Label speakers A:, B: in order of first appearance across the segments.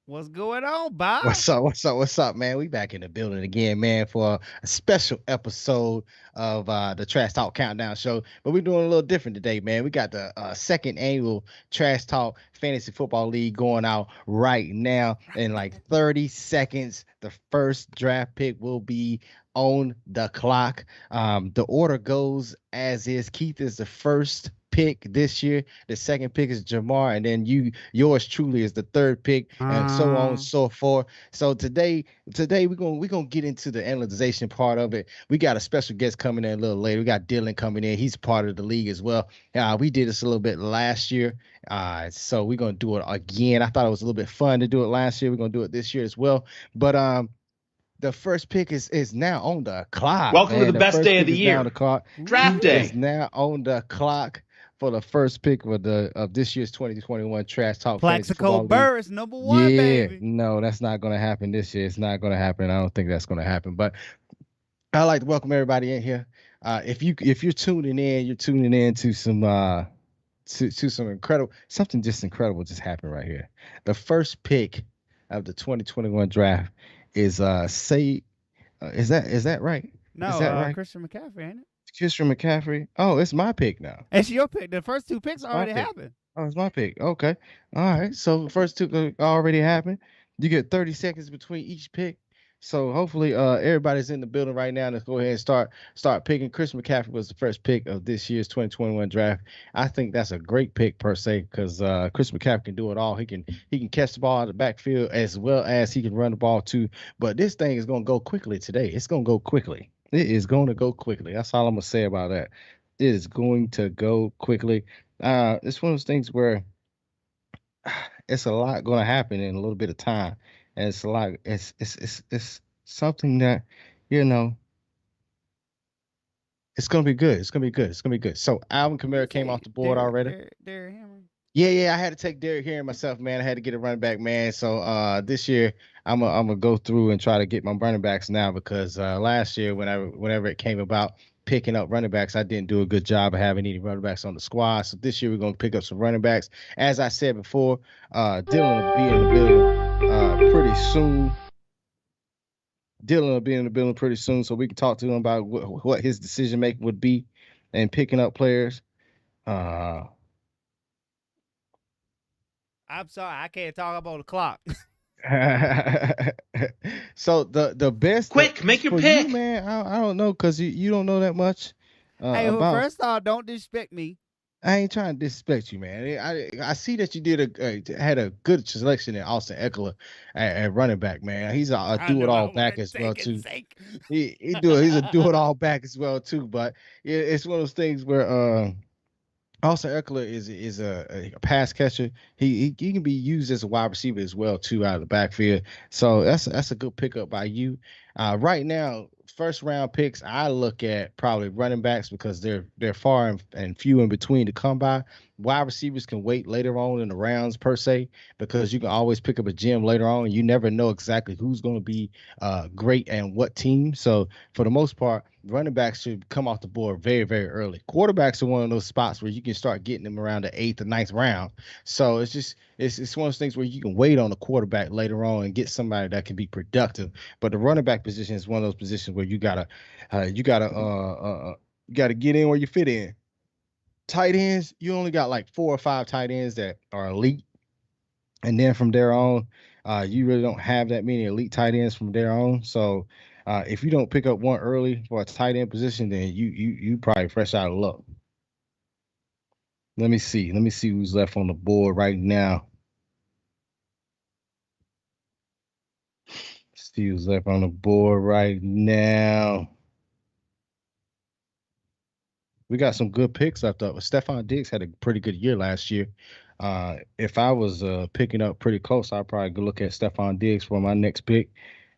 A: What's going on, Bob?
B: What's up? What's up? What's up, man? We back in the building again, man, for a special episode of the Trash Talk Countdown Show. But we're doing a little different today, man. We got the second annual Trash Talk Fantasy Football League going out right now. In like 30 seconds, the first draft pick will be on the clock. The order goes as is. Keith is the first pick this year. The second pick is Jamar, and then yours truly is the third pick, and so on and
A: Um,
B: so forth. So today we're gonna get into the analyzation part of it. We got a special guest coming in a little later. We got Dylan coming in. He's part of the league as well. We did this a little bit last year. So we're gonna do it again. I thought it was a little bit fun to do it last year. We're gonna do it this year as well. But the first pick is now on the clock,
C: Welcome to the
B: man. The
C: best
B: first
C: day of
B: pick
C: the
B: is now on
C: year,
B: the clock.
C: draft
B: Keith is
C: day.
A: woo-wee.
B: now on the clock for the first pick of this year's 2021 Trash Talk Fantasy
A: Plaxico
B: Football League.
A: Burris, number one,
B: Yeah,
A: baby.
B: no, that's not going to happen this year. It's not going to happen. I don't think that's going to happen. But I'd like to welcome everybody in here. If you're tuning in, you're tuning in to some to some incredible something just incredible just happened right here. The first pick of the 2021 draft is say is that right? Is
A: No,
B: that right?
A: Christian McCaffrey, ain't it?
B: Christian McCaffrey. Oh, it's my pick now.
A: It's your pick. The first two picks
B: It's my
A: already
B: pick.
A: happened.
B: Oh, it's my pick. Okay. All right. So the first two already happened. You get 30 seconds between each pick. So hopefully everybody's in the building right now. Let's go ahead and start picking. Chris McCaffrey was the first pick of this year's 2021 draft. I think that's a great pick per se because Chris McCaffrey can do it all. He can catch the ball out of the backfield as well as he can run the ball too. But this thing is gonna go quickly today. It's gonna go quickly. It is going to go quickly. That's all I'm gonna say about that. It is going to go quickly. It's one of those things where it's a lot going to happen in a little bit of time, and it's a lot. It's something that you know it's going to be good. It's going to be good. It's going to be good. So Alvin
A: Did you
B: Kamara came off
A: take
B: the board already.
A: Derrick Henry?
B: Yeah. I had to take Derrick Henry myself, man. I had to get a running back, man. So this year I'm gonna go through and try to get my running backs now because last year whenever it came about picking up running backs, I didn't do a good job of having any running backs on the squad. So this year we're gonna pick up some running backs. As I said before, Dylan will be in the building pretty soon. Dylan will be in the building pretty soon, so we can talk to him about what his decision making would be and picking up players. Uh,
A: I'm sorry, I can't talk about the clock.
B: so the best
C: Quick, make your
B: for you,
C: pick.
B: man. I don't know because you don't know that much
A: Hey, well,
B: about.
A: first off, don't disrespect me.
B: I ain't trying to disrespect you, man. I see that you did had a good selection in Austin Eckler at running back, man. He's a
A: I
B: do
A: know
B: it
A: I
B: all
A: want
B: back
A: to
B: as well
A: take it
B: too.
A: sake.
B: He's a do it all back as well too. But it's one of those things where Austin Eckler is a pass catcher. He can be used as a wide receiver as well too out of the backfield. So that's a good pickup by you. Right now, first round picks, I look at probably running backs because they're far and few in between to come by. Wide receivers can wait later on in the rounds per se because you can always pick up a gem later on. You never know exactly who's going to be great and what team. So for the most part, running backs should come off the board very, very early. Quarterbacks are one of those spots where you can start getting them around the eighth or ninth round. So it's one of those things where you can wait on the quarterback later on and get somebody that can be productive. But the running back position is one of those positions where you gotta get in where you fit in. Tight ends, you only got like four or five tight ends that are elite, and then from there on, you really don't have that many elite tight ends from there on. So if you don't pick up one early for a tight end position, then you probably fresh out of luck. Let me see. Let me see who's left on the board right now. See who's left on the board right now. We got some good picks left up. Stephon Diggs had a pretty good year last year. If I was picking up pretty close, I'd probably go look at Stephon Diggs for my next pick.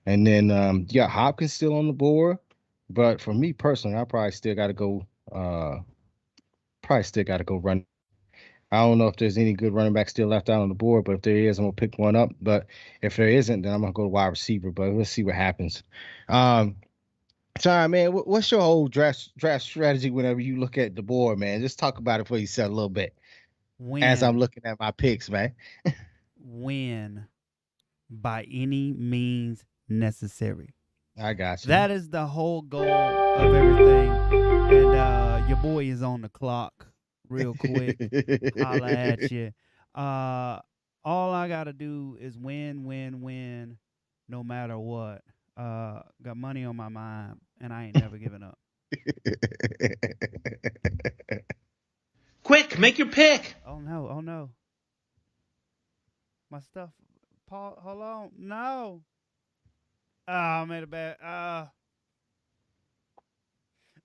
B: And then you got Hopkins still on the board. But for me personally, I probably still gotta go running back. I don't know if there's any good running back still left out on the board, but if there is, I'm gonna pick one up. But if there isn't, then I'm gonna go to wide receiver. But let's see what happens. Um, Sorry, man. What's your whole draft strategy whenever you look at the board, man? Just talk about it for yourself a little bit as I'm
A: Win,
B: looking at my picks, man.
A: win. by any means necessary.
B: I got you.
A: That is the whole goal of everything. And your boy is on the clock real quick. Holla at you. All I gotta do is win, no matter what. Got money on my mind, and I ain't never giving up.
C: Quick, make your pick.
A: Oh no. My stuff. Paul, hold on. No. I made a bad.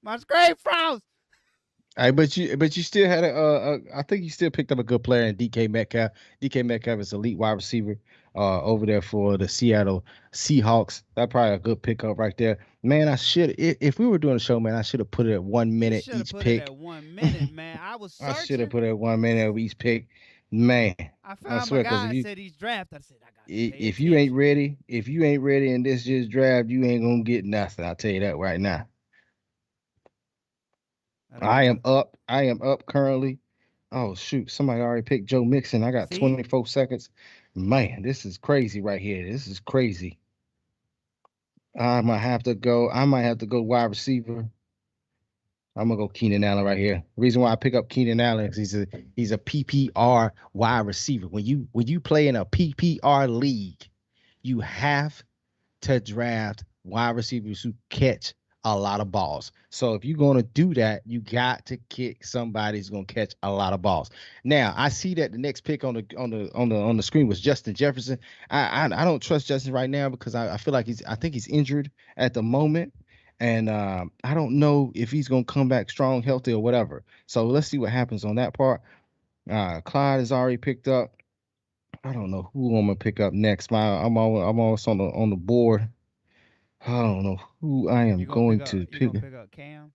A: My screen froze.
B: Hey, but you still had I think you still picked up a good player in DK Metcalf. DK Metcalf is elite wide receiver over there for the Seattle Seahawks. That's probably a good pickup right there. Man, I should if we were doing a show, man, I should have put it at 1
A: You
B: minute
A: should have
B: each
A: put
B: pick.
A: it at 1 minute, man. I was
B: I should
A: searching.
B: have put it at 1 minute of each pick. Man,
A: I
B: I
A: found
B: swear,
A: my
B: because
A: guy said he's drafted. I said I got to pay
B: if you ain't
A: attention.
B: ready in this year's draft, you ain't gonna get nothing. I'll tell you that right now. I am up currently. Oh shoot, somebody already picked Joe Mixon. I got
A: See?
B: 24 seconds. Man, this is crazy right here. This is crazy. I might have to go wide receiver. I'm gonna go Keenan Allen right here. The reason why I pick up Keenan Allen is he's a PPR wide receiver. When you play in a PPR league, you have to draft wide receivers who catch a lot of balls. So if you're going to do that, you got to kick somebody who's going to catch a lot of balls. Now I see that the next pick on the screen was Justin Jefferson. I don't trust Justin right now because I feel like I think he's injured at the moment. And I don't know if he's going to come back strong, healthy, or whatever. So let's see what happens on that part. Clyde is already picked up. I don't know who I'm gonna pick up next. I'm almost on the board. I don't know who I am going to pick.
A: You gonna pick up Cam?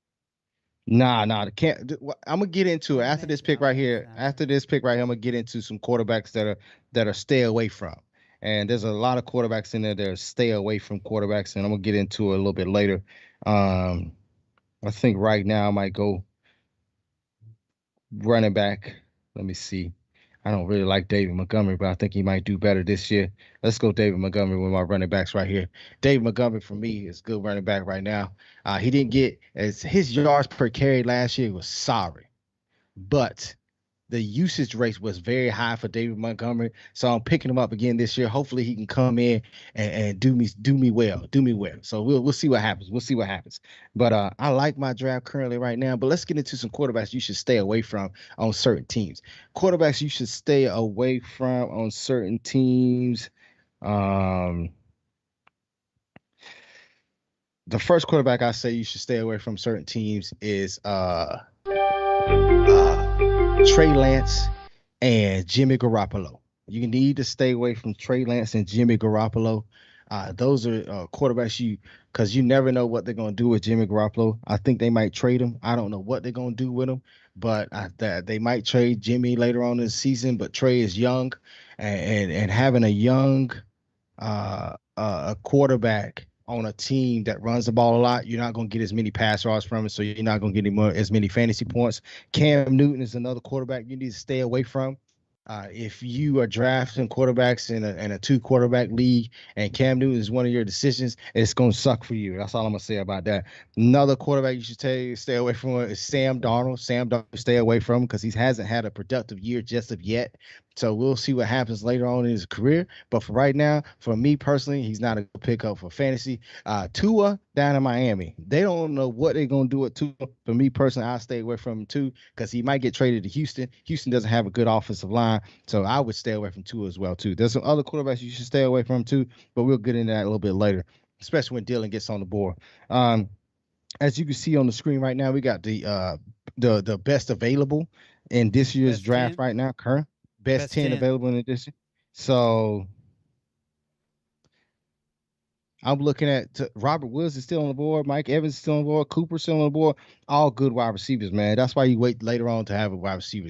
B: Nah, can't. I'm gonna get into it
A: I'm
B: after this
A: next.
B: pick
A: I'm
B: right
A: next.
B: here. After this pick right here, I'm gonna get into some quarterbacks that are stay away from. And there's a lot of quarterbacks in there that are stay away from quarterbacks, and I'm gonna get into it a little bit later. I think right now I might go running back. Let me see. I don't really like David Montgomery, but I think he might do better this year. Let's go David Montgomery with my running backs right here. David Montgomery for me is good running back right now. He didn't get as his yards per carry last year was sorry, but the usage rate was very high for David Montgomery. So I'm picking him up again this year. Hopefully he can come in and do me well. So we'll see what happens. We'll see what happens. But I like my draft currently right now. But let's get into some quarterbacks you should stay away from on certain teams. Quarterbacks you should stay away from on certain teams. The first quarterback I say you should stay away from certain teams is Trey Lance and Jimmy Garoppolo. You need to stay away from Trey Lance and Jimmy Garoppolo. Those are quarterbacks because you never know what they're going to do with Jimmy Garoppolo. I think they might trade him. I don't know what they're going to do with him, but they might trade Jimmy later on in the season. But Trey is young, and having a young a quarterback on a team that runs the ball a lot, you're not going to get as many pass yards from it, so you're not going to get as many fantasy points. Cam Newton is another quarterback you need to stay away from. If you are drafting quarterbacks in a 2-quarterback league and Cam Newton is one of your decisions, it's going to suck for you. That's all I'm going to say about that. Another quarterback you should stay away from is Sam Darnold. Sam Darnold, stay away from him because he hasn't had a productive year just of yet. So we'll see what happens later on in his career. But for right now, for me personally, he's not a good pickup for fantasy. Tua down in Miami. They don't know what they're going to do with Tua. For me personally, I'll stay away from him too because he might get traded to Houston. Houston doesn't have a good offensive line. So I would stay away from Tua as well too. There's some other quarterbacks you should stay away from too, but we'll get into that a little bit later, especially when Dylan gets on the board. As you can see on the screen right now, we got the best available in this year's
A: Best
B: draft
A: 10?
B: right now. Current best 10 available in addition. So I'm looking at Robert Woods is still on the board. Mike Evans is still on the board. Cooper still on the board. All good wide receivers, man. That's why you wait later on to have a wide receiver.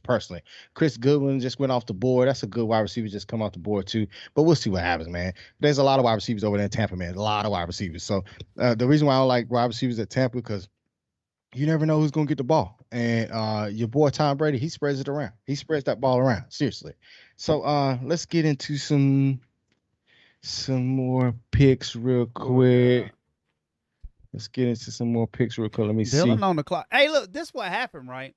B: Personally, Chris Goodwin just went off the board. That's a good wide receiver just come off the board too. But we'll see what happens, man. There's a lot of wide receivers over there in Tampa, man. A lot of wide receivers. So the reason why I don't like wide receivers at Tampa because you never know who's gonna get the ball. And your boy Tom Brady, he spreads it around. He spreads that ball around. Seriously. So let's get into some some more picks real
A: Oh God.
B: quick. Let's get into some more picks real quick. Let me
A: Dylan
B: see.
A: on the clock. Hey, look, this what happened, right?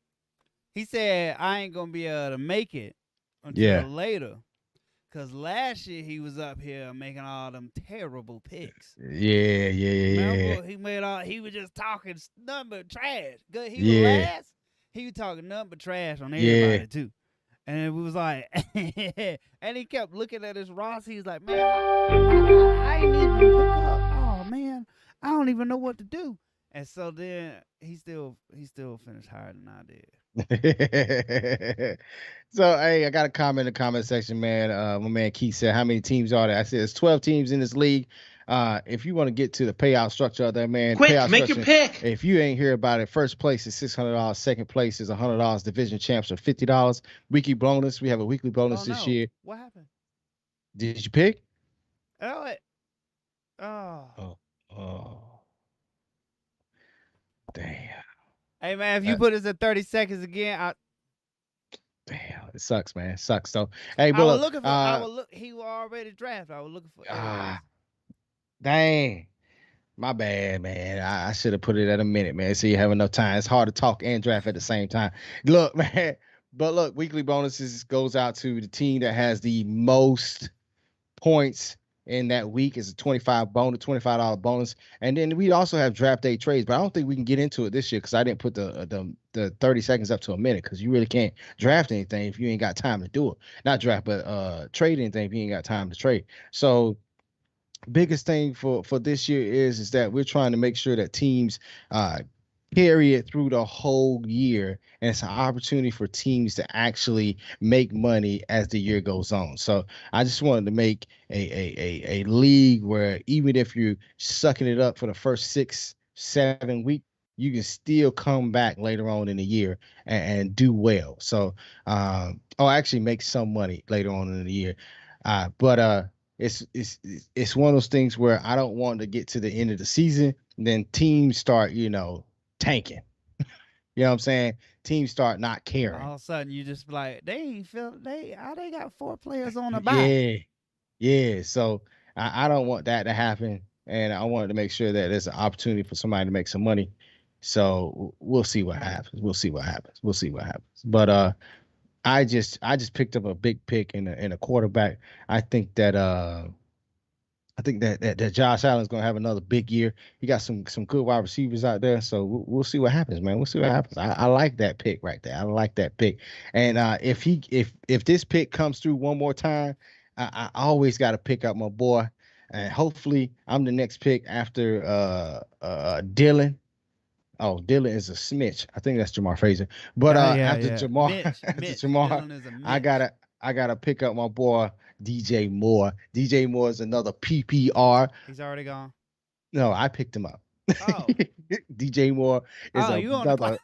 A: He said I ain't gonna be able to make it until
B: Yeah.
A: later. Cause last year he was up here making all them terrible picks.
B: Yeah, yeah,
A: Remember, he was just talking nothing but trash. Good, he was
B: yeah,
A: last. He was talking nothing but trash on
B: yeah.
A: everybody too. And we was like, and he kept looking at his Ross. He's like, man, I ain't even pick up. Oh man, I don't even know what to do. And so then he still finished higher than I did.
B: So hey, I got a comment in the comment section, man. My man Keith said, "How many teams are there?" I said, "There's 12 teams in this league." If you want to get to the payout structure of that, man,
C: Quick,
B: payout
C: make your
B: structure.
C: pick.
B: If you ain't hear about it, first place is $600. Second place is $100. Division champs are $50. Weekly bonus. We have a weekly bonus
A: Oh
B: this
A: no,
B: year.
A: what happened?
B: Did you pick?
A: Oh, oh.
B: Oh, oh, damn.
A: Hey man, if you
B: Uh,
A: put us at 30 seconds again,
B: damn. It sucks, man. It sucks though. Hey,
A: I
B: but
A: was
B: look,
A: looking for. I was look. He was already drafted. I was looking for Edwards.
B: ah, dang. My bad, man. I should have put it at a minute, man. So you have enough time. It's hard to talk and draft at the same time. Look, man. But look, weekly bonuses goes out to the team that has the most points in that week. Is a $25 bonus. And then we also have draft day trades, but I don't think we can get into it this year because I didn't put the 30 seconds up to a minute because you really can't draft anything if you ain't got time to do it. Not draft, but trade anything if you ain't got time to trade. So biggest thing for this year is that we're trying to make sure that teams uh carry it through the whole year, and it's an opportunity for teams to actually make money as the year goes on. So I just wanted to make a league where even if you're sucking it up for the first 6 7 weeks, you can still come back later on in the year and do well. So or actually make some money later on in the year. But it's one of those things where I don't want to get to the end of the season, then teams start, tanking. You know what I'm saying? Teams start not caring.
A: All of a sudden, you just like they ain't feel they got 4 players on the bye.
B: Yeah, yeah. So I don't want that to happen, and I wanted to make sure that there's an opportunity for somebody to make some money. So we'll see what happens. We'll see what happens. We'll see what happens. But I just picked up a big pick in a quarterback. I think that that Josh Allen's gonna have another big year. He got some good wide receivers out there, so we'll see what happens, man. We'll see what happens. I like that pick right there. I like that pick. And if this pick comes through one more time, I always got to pick up my boy, and hopefully I'm the next pick after Dylan. Oh, Dylan is a snitch. I think that's Jamar Fraser. But
A: Yeah,
B: after
A: yeah.
B: Jamar,
A: Mitch,
B: after
A: Mitch.
B: Jamar,
A: Dylan is a
B: I
A: Mitch.
B: gotta I gotta pick up my boy DJ Moore. DJ Moore is another PPR.
A: He's already gone.
B: No, I picked him up.
A: Oh,
B: DJ Moore is
A: oh, you on the clock?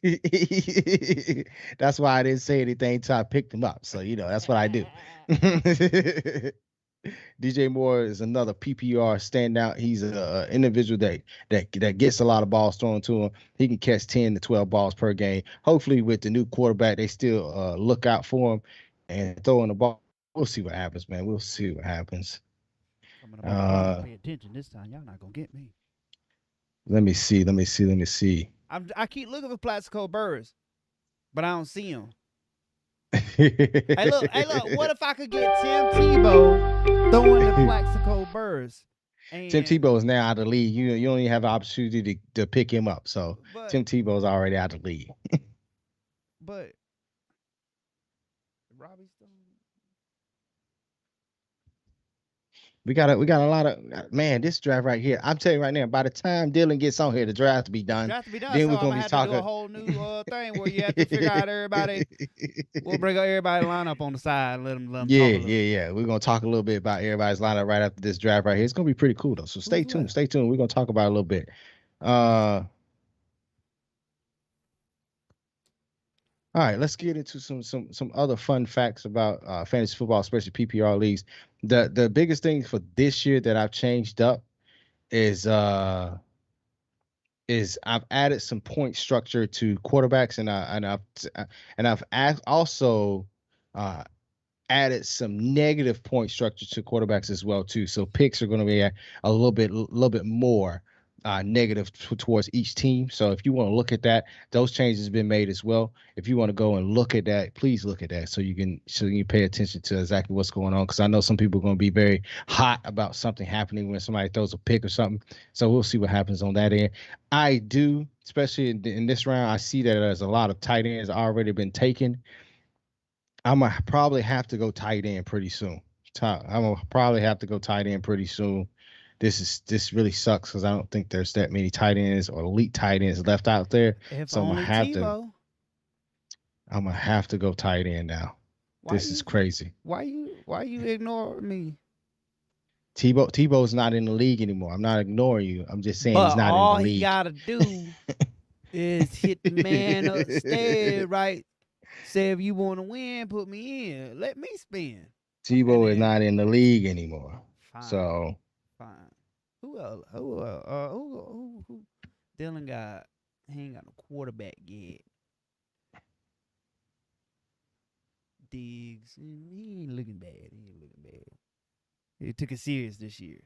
B: another. That's why I didn't say anything until I picked him up. So that's what I do. DJ Moore is another PPR standout. He's an individual that gets a lot of balls thrown to him. He can catch 10 to 12 balls per game. Hopefully, with the new quarterback, they still look out for him and throwing the ball. We'll see what happens, man. We'll see what happens.
A: Coming up on the clock.
B: Uh,
A: Pay attention this time. Y'all not gonna get me.
B: let me see. Let me see. Let me see.
A: I keep looking for Plaxico Burrs, but I don't see him. Hey, look. What if I could get Tim Tebow throwing the Plaxico Burrs?
B: Tim
A: And
B: Tebow is now out of the league. You only have an opportunity to pick him up. So
A: but
B: Tim Tebow is already out of the league.
A: but Robbie Stone.
B: We got a lot of man. This draft right here. I'm telling you right now. By the time Dylan gets on here, the draft will be done.
A: Draft to be done,
B: Then
A: so
B: we're
A: I'm
B: gonna
A: gonna
B: be
A: have to do a
B: talking.
A: whole new thing where you have to figure out everybody. We'll bring up everybody line up on the side and let them talk a
B: Yeah,
A: little.
B: yeah. We're gonna talk a little bit about everybody's lineup right after this draft right here. It's gonna be pretty cool though. So stay
A: Who's
B: tuned.
A: left?
B: Stay tuned. We're gonna talk about it a little bit. Uh, all right. Let's get into some other fun facts about fantasy football, especially PPR leagues. The biggest thing for this year that I've changed up is I've added some point structure to quarterbacks, and I've also uh, added some negative point structure to quarterbacks as well too. So picks are going to be a little bit more negative towards each team. So if you want to look at that, those changes have been made as well. If you want to go and look at that, please look at that so you can pay attention to exactly what's going on. Because I know some people are going to be very hot about something happening when somebody throws a pick or something. So we'll see what happens on that end. I do, especially in this round, I see that there's a lot of tight ends already been taken. I'm gonna probably have to go tight end pretty soon. I'm gonna probably have to go tight end pretty soon. This really sucks because I don't think there's that many tight ends or elite tight ends left out there.
A: If
B: So
A: only TiVo.
B: I'm gonna have to go tight end now. This is crazy.
A: Why you ignore me?
B: Tebow's not in the league anymore. I'm not ignoring you. I'm just saying he's not in the league.
A: All he gotta do is hit the man upstairs, right? Say if you want to win, put me in. Let me spin.
B: Tebow is not in the league anymore. Fine. So
A: fine. Who else? Who? Dylan got. He ain't got no quarterback yet. Diggs. He ain't looking bad. He took it serious this year.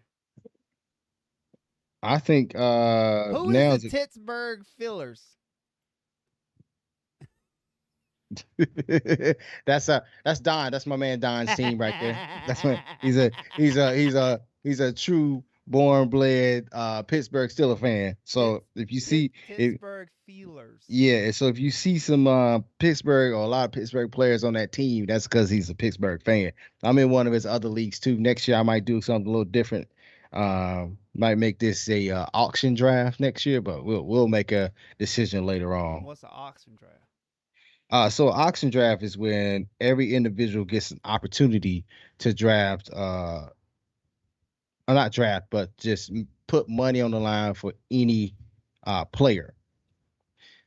B: I think
A: who is the Pittsburgh Fillers?
B: That's Don. That's my man Don's team right there. That's my, he's a true born bred Pittsburgh Steelers fan. So if you see
A: Pittsburgh Feelers.
B: Yeah, so if you see some Pittsburgh or a lot of Pittsburgh players on that team, that's because he's a Pittsburgh fan. I'm in one of his other leagues too. Next year I might do something a little different. Might make this a auction draft next year, but we'll make a decision later on.
A: What's an auction draft?
B: So auction draft is when every individual gets an opportunity to draft, or not draft, but just put money on the line for any player.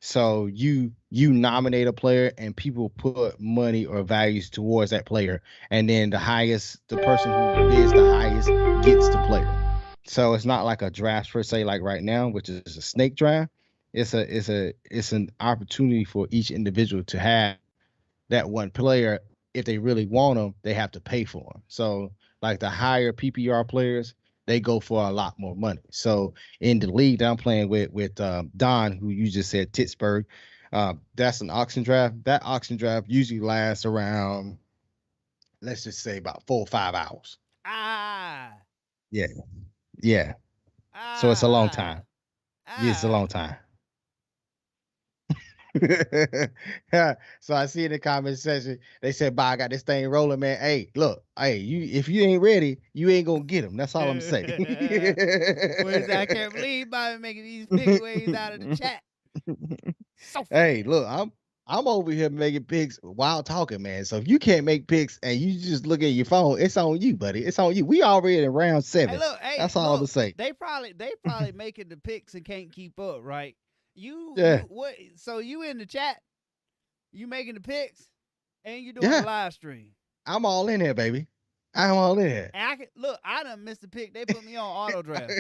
B: So you nominate a player and people put money or values towards that player, and then the person who bids the highest gets the player. So it's not like a draft per se, like right now, which is a snake draft. It's an opportunity for each individual to have that one player. If they really want them, they have to pay for them. So like the higher PPR players, they go for a lot more money. So in the league that I'm playing with Don, who you just said Pittsburgh, that's an auction draft. That auction draft usually lasts around, let's just say about 4 or 5 hours. Yeah. So it's a long time. Yeah, it's a long time. So I see in the comment section they said, "Bye, I got this thing rolling, man. Hey, look, if you ain't ready, you ain't gonna get them. That's all I'm saying."
A: I can't believe Bobby making these big waves out of the chat.
B: Hey, look, I'm over here making picks while talking, man. So if you can't make picks and you just look at your phone, it's on you, buddy. It's on you. We already in round 7. That's all I'm gonna say.
A: They probably making the picks and can't keep up, right? What? So you in the chat? You making the picks, and you doing the live stream?
B: I'm all in here, baby. I'm all in here.
A: And I done missed the pick. They put me on auto draft.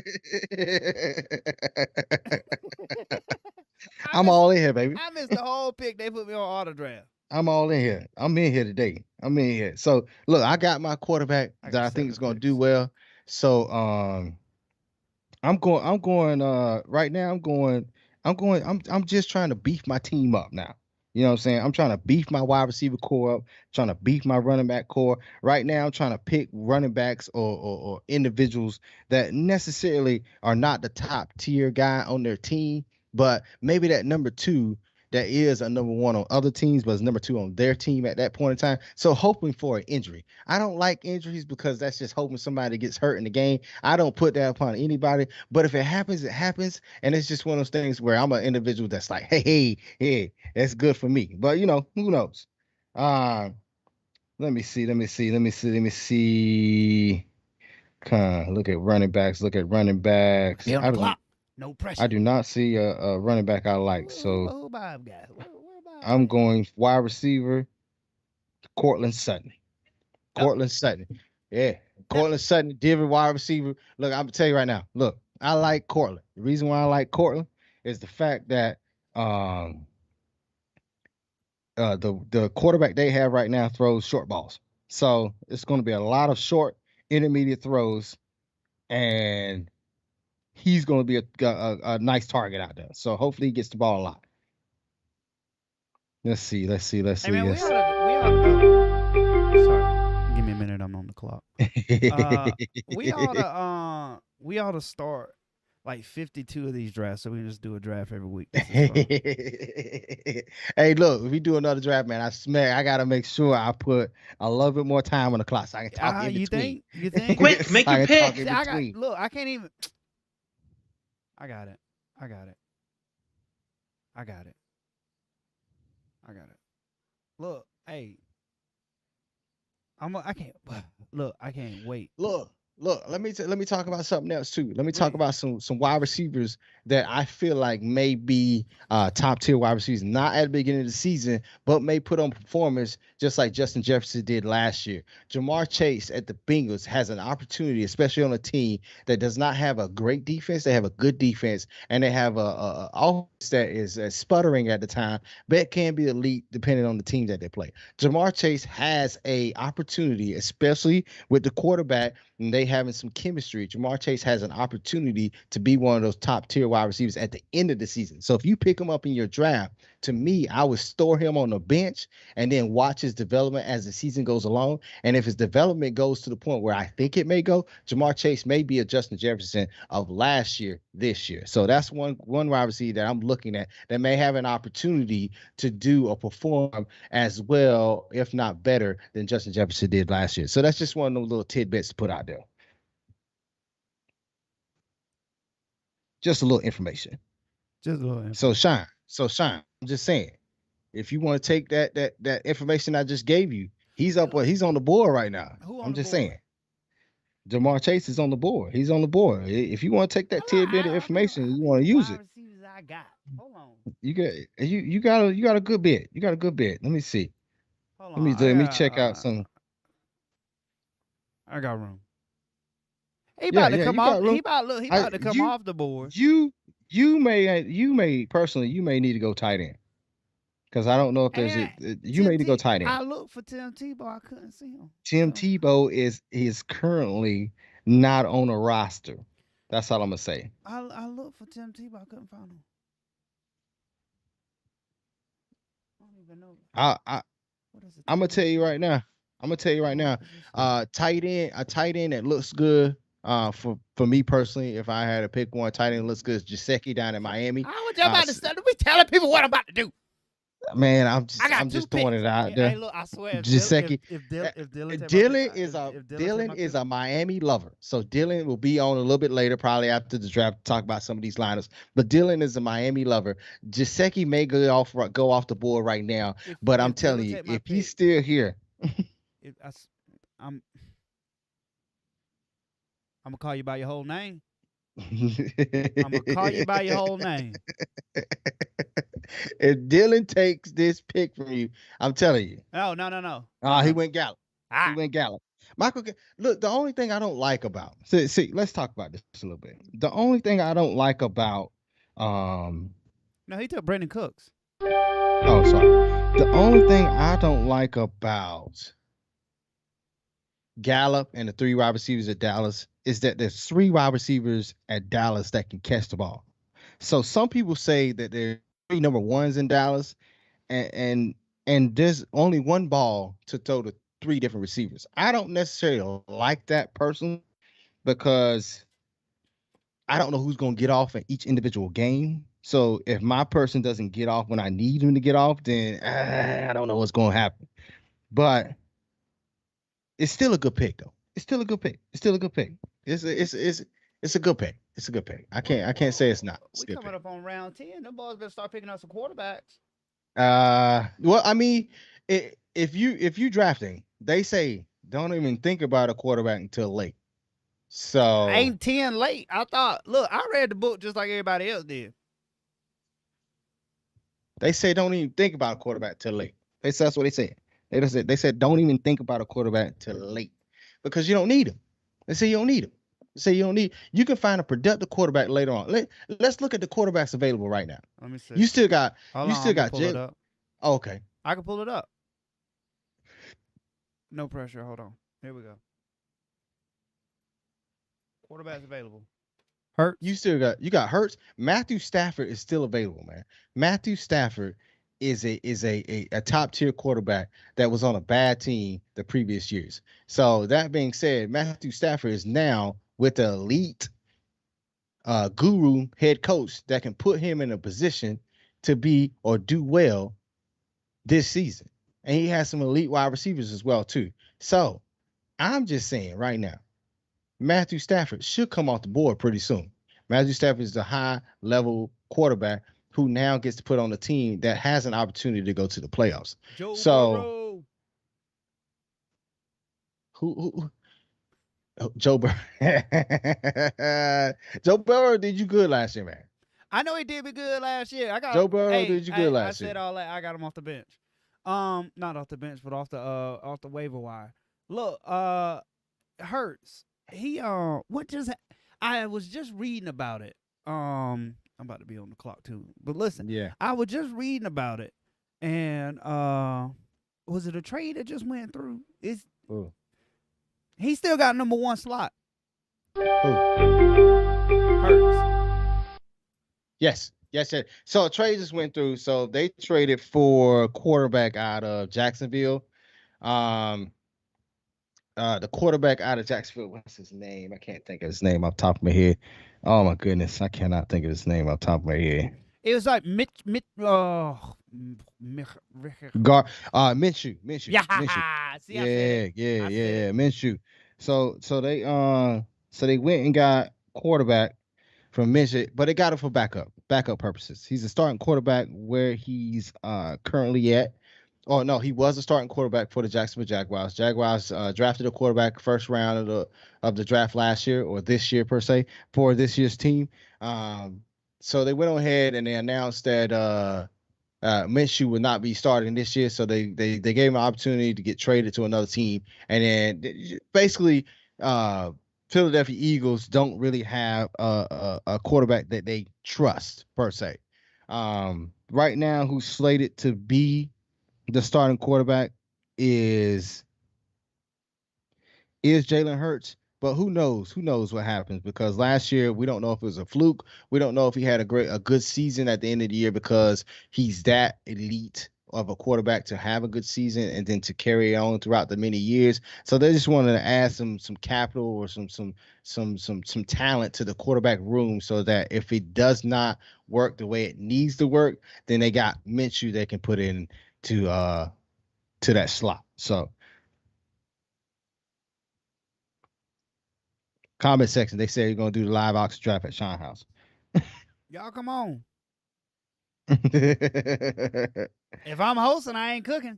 B: I'm all in here, baby.
A: I missed the whole pick. They put me on auto draft.
B: I'm all in here. I'm in here today. I'm in here. So look, I got my quarterback that I think is going to do well. So I'm going right now. I'm just trying to beef my team up now. You know what I'm saying? I'm trying to beef my wide receiver core up, trying to beef my running back core. Right now, I'm trying to pick running backs or individuals that necessarily are not the top tier guy on their team, but maybe that number 2 that is a number 1 on other teams, but is number 2 on their team at that point in time. So hoping for an injury. I don't like injuries because that's just hoping somebody gets hurt in the game. I don't put that upon anybody, but if it happens, it happens. And it's just one of those things where I'm an individual that's like, hey, that's good for me. But who knows? Let me see. Look at running backs.
A: No pressure.
B: I do not see a running back I like. So I'm going wide receiver, Courtland Sutton. Yeah. Courtland Sutton, Denver wide receiver. Look, I'm going to tell you right now. Look, I like Courtland. The reason why I like Courtland is the fact that the quarterback they have right now throws short balls. So it's going to be a lot of short, intermediate throws, and he's going to be a nice target out there. So hopefully he gets the ball a lot. Let's see.
A: Hey man,
B: Sorry,
A: give me a minute. I'm on the clock. We ought to start like 52 of these drafts, so we can just do a draft every week.
B: Hey, look, if we do another draft, man, I gotta make sure I put a little bit more time on the clock so I can talk in between.
A: You think?
C: Quick, make your pick.
A: I can't even. I got it. Look, hey, I can't wait.
B: Look, let me talk about something else too. Let me talk about some wide receivers that I feel like may be top tier wide receivers, not at the beginning of the season, but may put on performance just like Justin Jefferson did last year. Jamar Chase at the Bengals has an opportunity, especially on a team that does not have a great defense. They have a good defense, and they have a offense that is sputtering at the time, but can be elite depending on the team that they play. Jamar Chase has a opportunity, especially with the quarterback, and they having some chemistry. Jamar Chase has an opportunity to be one of those top tier wide receivers at the end of the season. So if you pick him up in your draft, to me, I would store him on the bench and then watch his development as the season goes along. And if his development goes to the point where I think it may go, Jamar Chase may be a Justin Jefferson of last year, this year. So that's one wide receiver that I'm looking at that may have an opportunity to do or perform as well, if not better, than Justin Jefferson did last year. So that's just one of those little tidbits to put out there. Just a little information. So Sean, I'm just saying, if you want to take that information I just gave you, he's on the board right now. I'm just saying. Jamar Chase is on the board. He's on the board. If you want to take that tidbit of information, you want to use it.
A: I got. Hold on.
B: You got a good bit. You got a good bit. Let me see.
A: Hold on.
B: Let me check out some.
A: I got room. He about to come off. He about to come off the board.
B: You may personally need to go tight end, because I don't know if there's you may need to go tight end.
A: I looked for Tim Tebow. I couldn't see him.
B: Tim Tebow is currently not on a roster. That's all I'm gonna say.
A: I looked for Tim Tebow. I couldn't find him. I don't even know.
B: I'm gonna tell you right now. A tight end that looks good. For me personally, if I had to pick one, tight end looks good is Gesicki down in Miami.
A: I was just about to say, we telling people what I'm about to do.
B: Man, I'm just throwing it out there.
A: Hey, look, I swear,
B: Gesicki.
A: If Dylan
B: Dylan is a Miami lover, so Dylan will be on a little bit later, probably after the draft, to talk about some of these lineups. But Dylan is a Miami lover. Gesicki may go off the board right now, but I'm telling you, if he's still here,
A: I'm gonna call you by your whole name. I'm gonna call you by your whole name.
B: If Dylan takes this pick from you, I'm telling you.
A: No.
B: He went Gallup. He went Gallup. Michael, look, the only thing I don't like about see, let's talk about this a little bit. The only thing I don't like about
A: no, he took Brandon Cooks.
B: Oh, sorry. The only thing I don't like about Gallup and the 3 wide receivers at Dallas is that there's 3 wide receivers at Dallas that can catch the ball. So some people say that there are 3 number 1s in Dallas, and there's only one ball to throw to 3 different receivers. I don't necessarily like that personally, because I don't know who's going to get off in each individual game. So if my person doesn't get off when I need him to get off, then I don't know what's going to happen. But it's still a good pick, though. It's still a good pick. It's a good pick. It's a good pick. I can't say it's not.
A: We're coming up on round 10. Them boys better start picking up some quarterbacks.
B: Well, I mean, if you drafting, they say don't even think about a quarterback until late. So
A: ain't 10 late. I thought. Look, I read the book just like everybody else did.
B: They say don't even think about a quarterback till late. That's what they said. They said don't even think about a quarterback till late, because you don't need him. They say you don't need him. They say you don't need. You can find a productive quarterback later on. Let's look at the quarterbacks available right now.
A: Let me see.
B: You still got Jalen.
A: Oh, okay.
B: I can pull it up.
A: No pressure. Hold on. Here we go. Quarterbacks available. Hurts.
B: You got Hurts. Matthew Stafford is still available, man. Matthew Stafford is a top tier quarterback that was on a bad team the previous years. So that being said, Matthew Stafford is now with the elite guru head coach that can put him in a position to be or do well this season. And he has some elite wide receivers as well, too. So I'm just saying right now, Matthew Stafford should come off the board pretty soon. Matthew Stafford is the high level quarterback who now gets to put on a team that has an opportunity to go to the playoffs.
A: Joe
B: So
A: Burrow.
B: who Joe Burrow. Joe Burrow did you good last year, man.
A: I know he did be good last year. I got
B: Joe Burrow did you good last
A: year. I
B: year.
A: said all that. I got him off the bench. Not off the bench, but off the waiver wire. Look, Hurts. He what just I was just reading about it. I'm about to be on the clock too. But listen,
B: Yeah.
A: I was just reading about it. And was it a trade that just went through? He still got number 1 slot. Hurts.
B: Yes. So a trade just went through. So they traded for a quarterback out of Jacksonville. The quarterback out of Jacksonville, what's his name? I can't think of his name off the top of my head. Oh my goodness, I cannot think of his name off the top of my head.
A: It was like Minshew. Yeah,
B: Minshew.
A: See, yeah,
B: Minshew. So they went and got quarterback from Minshew, but they got it for backup purposes. He's a starting quarterback where he's currently at. Oh no, he was a starting quarterback for the Jacksonville Jaguars. Jaguars drafted a quarterback first round of the draft last year, or this year per se, for this year's team. So they went on ahead and they announced that Minshew would not be starting this year. So they gave him an opportunity to get traded to another team, and then basically Philadelphia Eagles don't really have a quarterback that they trust per se. Right now, who's slated to be the starting quarterback is Jalen Hurts, but who knows? Who knows what happens? Because last year we don't know if it was a fluke. We don't know if he had a good season at the end of the year because he's that elite of a quarterback to have a good season and then to carry on throughout the many years. So they just wanted to add some capital or some talent to the quarterback room so that if it does not work the way it needs to work, then they got Minshew they can put in to that slot. So comment section, they say you're gonna do the live auction draft at Sean House.
A: Y'all come on. If I'm hosting, I ain't cooking.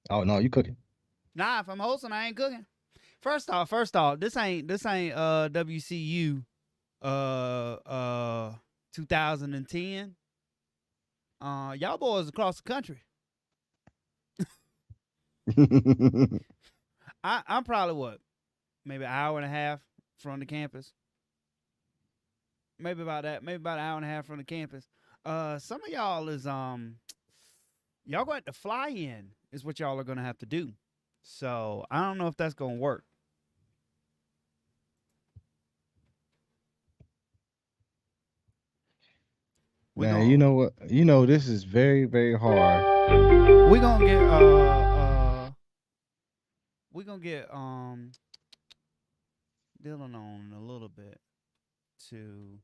B: Oh no, you cooking.
A: Nah, if I'm hosting, I ain't cooking. First off, this ain't WCU 2010. Y'all boys across the country. I'm probably maybe an hour and a half from the campus. Maybe about that. Maybe about an hour and a half from the campus. Some of y'all is y'all going to fly in is what y'all are gonna have to do. So I don't know if that's gonna work.
B: Now you know what? You know this is very, very hard.
A: We're gonna get Dylan on a little bit to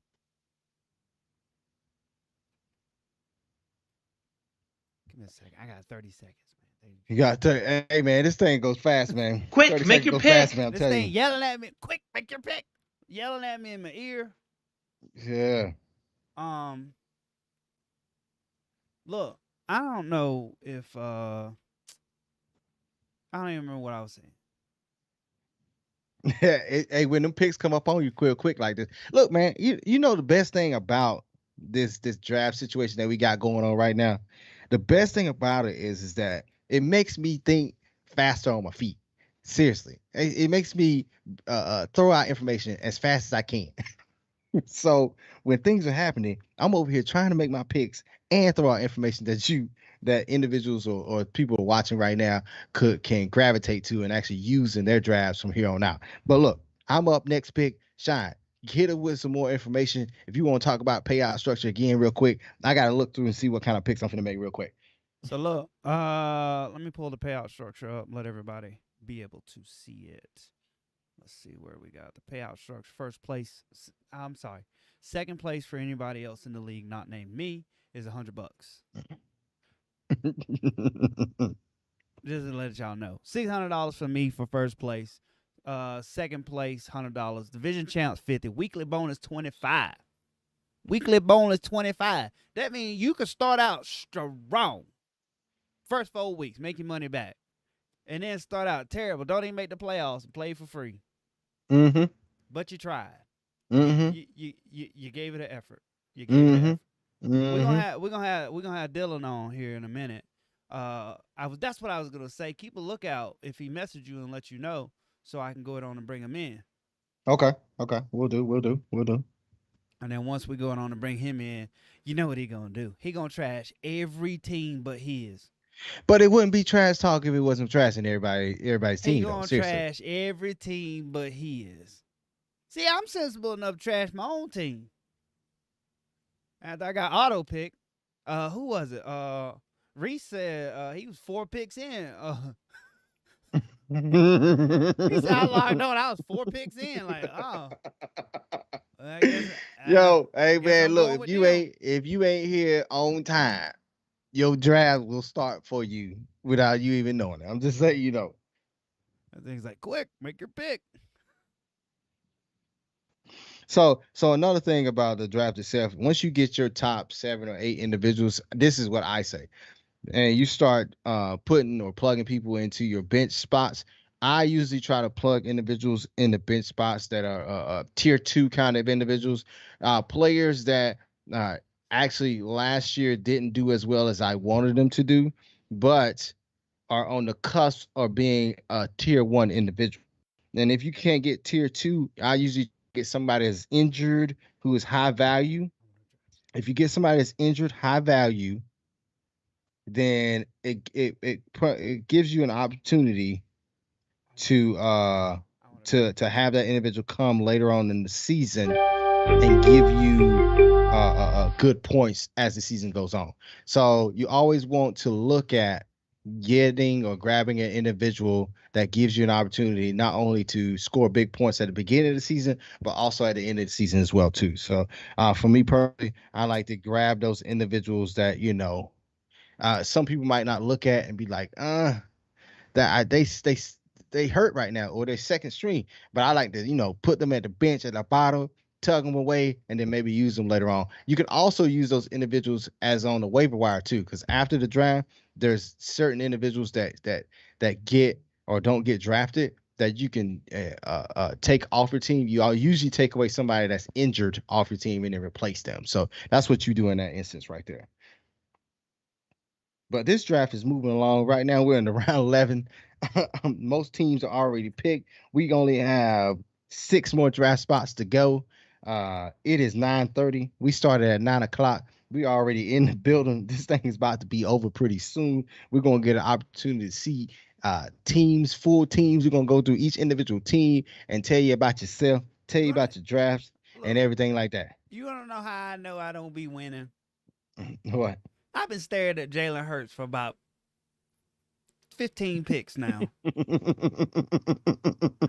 A: give me a second. I got 30 seconds, man.
B: You got 30. Hey man, this thing goes fast, man.
C: Quick, make your pick.
B: Fast, man,
A: this thing yelling at me. Quick, make your pick. Yelling at me in my ear.
B: Yeah.
A: Look, I don't know if I don't even remember what I was saying.
B: Hey, when them picks come up on you quick like this. Look, man, you know the best thing about this draft situation that we got going on right now. The best thing about it is that it makes me think faster on my feet. Seriously, it makes me throw out information as fast as I can. So when things are happening, I'm over here trying to make my picks and throw out information that you that individuals or people watching right now can gravitate to and actually use in their drafts from here on out. But look, I'm up next pick. Shine. Hit it with some more information. If you want to talk about payout structure again real quick, I gotta look through and see what kind of picks I'm gonna make real quick.
A: So look, let me pull the payout structure up. Let everybody be able to see it. Let's see where we got the payout structure. First place, I'm sorry, second place for anybody else in the league not named me is $100. Just to let y'all know, $600 for me for first place. Second place, $100. Division champs, $50. Weekly bonus, $25. Weekly bonus, $25. That means you could start out strong. First 4 weeks, make your money back, and then start out terrible. Don't even make the playoffs and play for free.
B: Mm-hmm.
A: But you tried.
B: Mm-hmm.
A: You gave it an effort. You gave it an effort.
B: Mm-hmm.
A: We're gonna have Dylan on here in a minute. That's what I was gonna say. Keep a lookout if he messaged you and let you know, so I can go on and bring him in.
B: Okay. We'll do.
A: And then once we go on and bring him in, you know what he gonna do? He gonna trash every team but his.
B: But it wouldn't be trash talk if it wasn't trashing everybody's
A: He
B: team, though.
A: gonna
B: Seriously.
A: trash every team but his. See, I'm sensible enough to trash my own team. After I got auto pick, who was it? Reese said he was 4 picks in. He said I logged on. I was 4 picks in. Like, oh, I guess,
B: Yo, hey
A: guess
B: man,
A: I'm
B: look,
A: going
B: if
A: with
B: you
A: them.
B: ain't here on time, your draft will start for you without you even knowing it. I'm just letting you know.
A: And things like, quick, make your pick.
B: So another thing about the draft itself, once you get your top 7 or 8 individuals, this is what I say. And you start putting or plugging people into your bench spots. I usually try to plug individuals in the bench spots that are tier 2 kind of individuals, players that actually last year didn't do as well as I wanted them to do, but are on the cusp of being a tier 1 individual. And if you can't get tier 2, I usually get somebody that's injured who is high value. If you get somebody that's injured, high value, then it gives you an opportunity to have that individual come later on in the season and give you good points as the season goes on. So you always want to look at getting or grabbing an individual that gives you an opportunity not only to score big points at the beginning of the season, but also at the end of the season as well too. So for me personally, I like to grab those individuals that some people might not look at and be like, they hurt right now or they're second string. But I like to, put them at the bench at the bottom, tug them away, and then maybe use them later on. You can also use those individuals as on the waiver wire too, because after the draft, there's certain individuals that get or don't get drafted that you can take off your team. You all usually take away somebody that's injured off your team and then replace them. So that's what you do in that instance right there. But this draft is moving along. Right now, we're in the round 11. Most teams are already picked. We only have 6 more draft spots to go. It is 9:30. We started at 9 o'clock. We already in the building. This thing is about to be over pretty soon. We're going to get an opportunity to see teams, full teams. We're going to go through each individual team and tell you about yourself, tell you about your drafts and everything like that.
A: You want to know how I know I don't be winning?
B: What?
A: I've been staring at Jalen Hurts for about 15 picks now.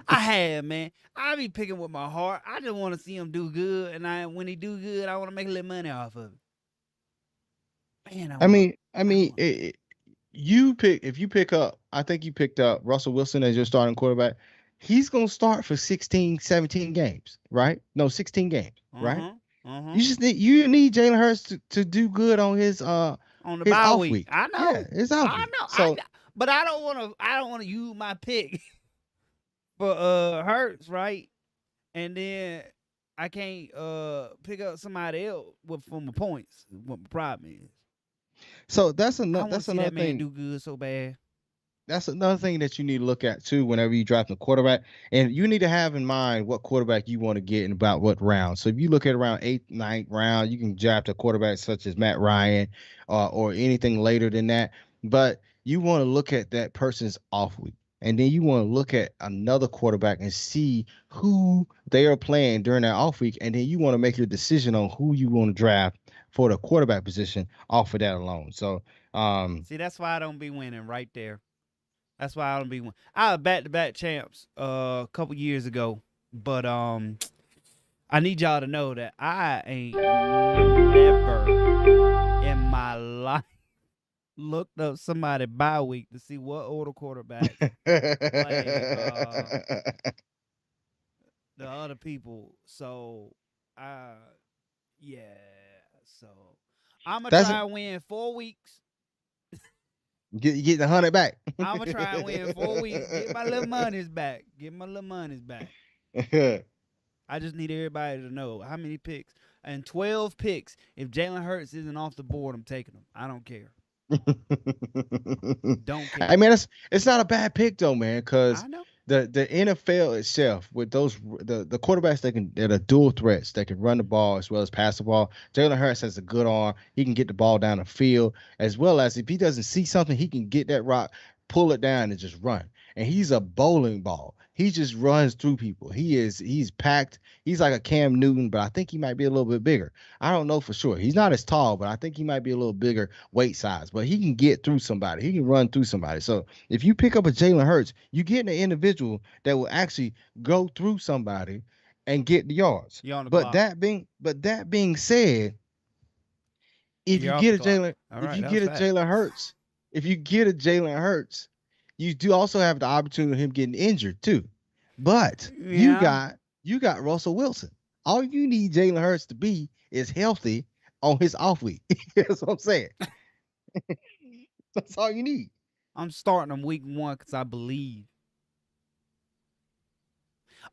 A: I have, man. I be picking with my heart. I just want to see him do good, and when he do good, I want to make a little money off of it. Man,
B: if you pick up, I think you picked up Russell Wilson as your starting quarterback. He's gonna start for 16, 17 games, right? No, 16 games, right? You need Jalen Hurts to do good on his
A: on the bye week. I know.
B: Yeah, his off week.
A: I know. But I don't want to use my pick for Hurts, right? And then I can't pick up somebody else for my points. What my problem is.
B: So that's another
A: that man do good so bad.
B: that's another thing that you need to look at too whenever you draft a quarterback, and you need to have in mind what quarterback you want to get and about what round. So if you look at around eighth, ninth round, you can draft a quarterback such as Matt Ryan, or anything later than that. But you want to look at that person's off week, and then you want to look at another quarterback and see who they are playing during that off week, and then you want to make your decision on who you want to draft for the quarterback position off of that alone. So,
A: See, that's why I don't be winning right there. That's why I don't be winning. I was back-to-back champs a couple years ago, but I need y'all to know that I ain't never in my life looked up somebody bye week to see what order quarterbacks play the other people. So, yeah. So I'm gonna
B: That's
A: try and win 4 weeks.
B: get the 100 back.
A: I'm gonna try and win 4 weeks. Get my little monies back. Get my little monies back. I just need everybody to know how many picks. And 12 picks. If Jalen Hurts isn't off the board, I'm taking him. I don't care. Don't care.
B: I mean, it's not a bad pick though, man, because
A: I know.
B: the NFL itself with those the quarterbacks that are dual threats that can run the ball as well as pass the ball. Jalen Hurts has a good arm. He can get the ball down the field, as well as if he doesn't see something, he can get that rock, pull it down, and just run. And he's a bowling ball. He just runs through people. He's packed. He's like a Cam Newton, but I think he might be a little bit bigger. I don't know for sure. He's not as tall, but I think he might be a little bigger weight size. But he can get through somebody. He can run through somebody. So if you pick up a Jalen Hurts, you get an individual that will actually go through somebody and get the yards.
A: You're on the
B: But
A: clock.
B: that being said, if
A: You're
B: you
A: off
B: get a
A: the clock.
B: Jalen,
A: All
B: if
A: right,
B: you
A: that
B: get
A: was
B: a
A: fact.
B: Jalen Hurts, if you get a Jalen Hurts, you do also have the opportunity of him getting injured too. But
A: Yeah.
B: you got Russell Wilson. All you need Jalen Hurts to be is healthy on his off week. That's what I'm saying. That's all you need.
A: I'm starting him week 1 because I believe.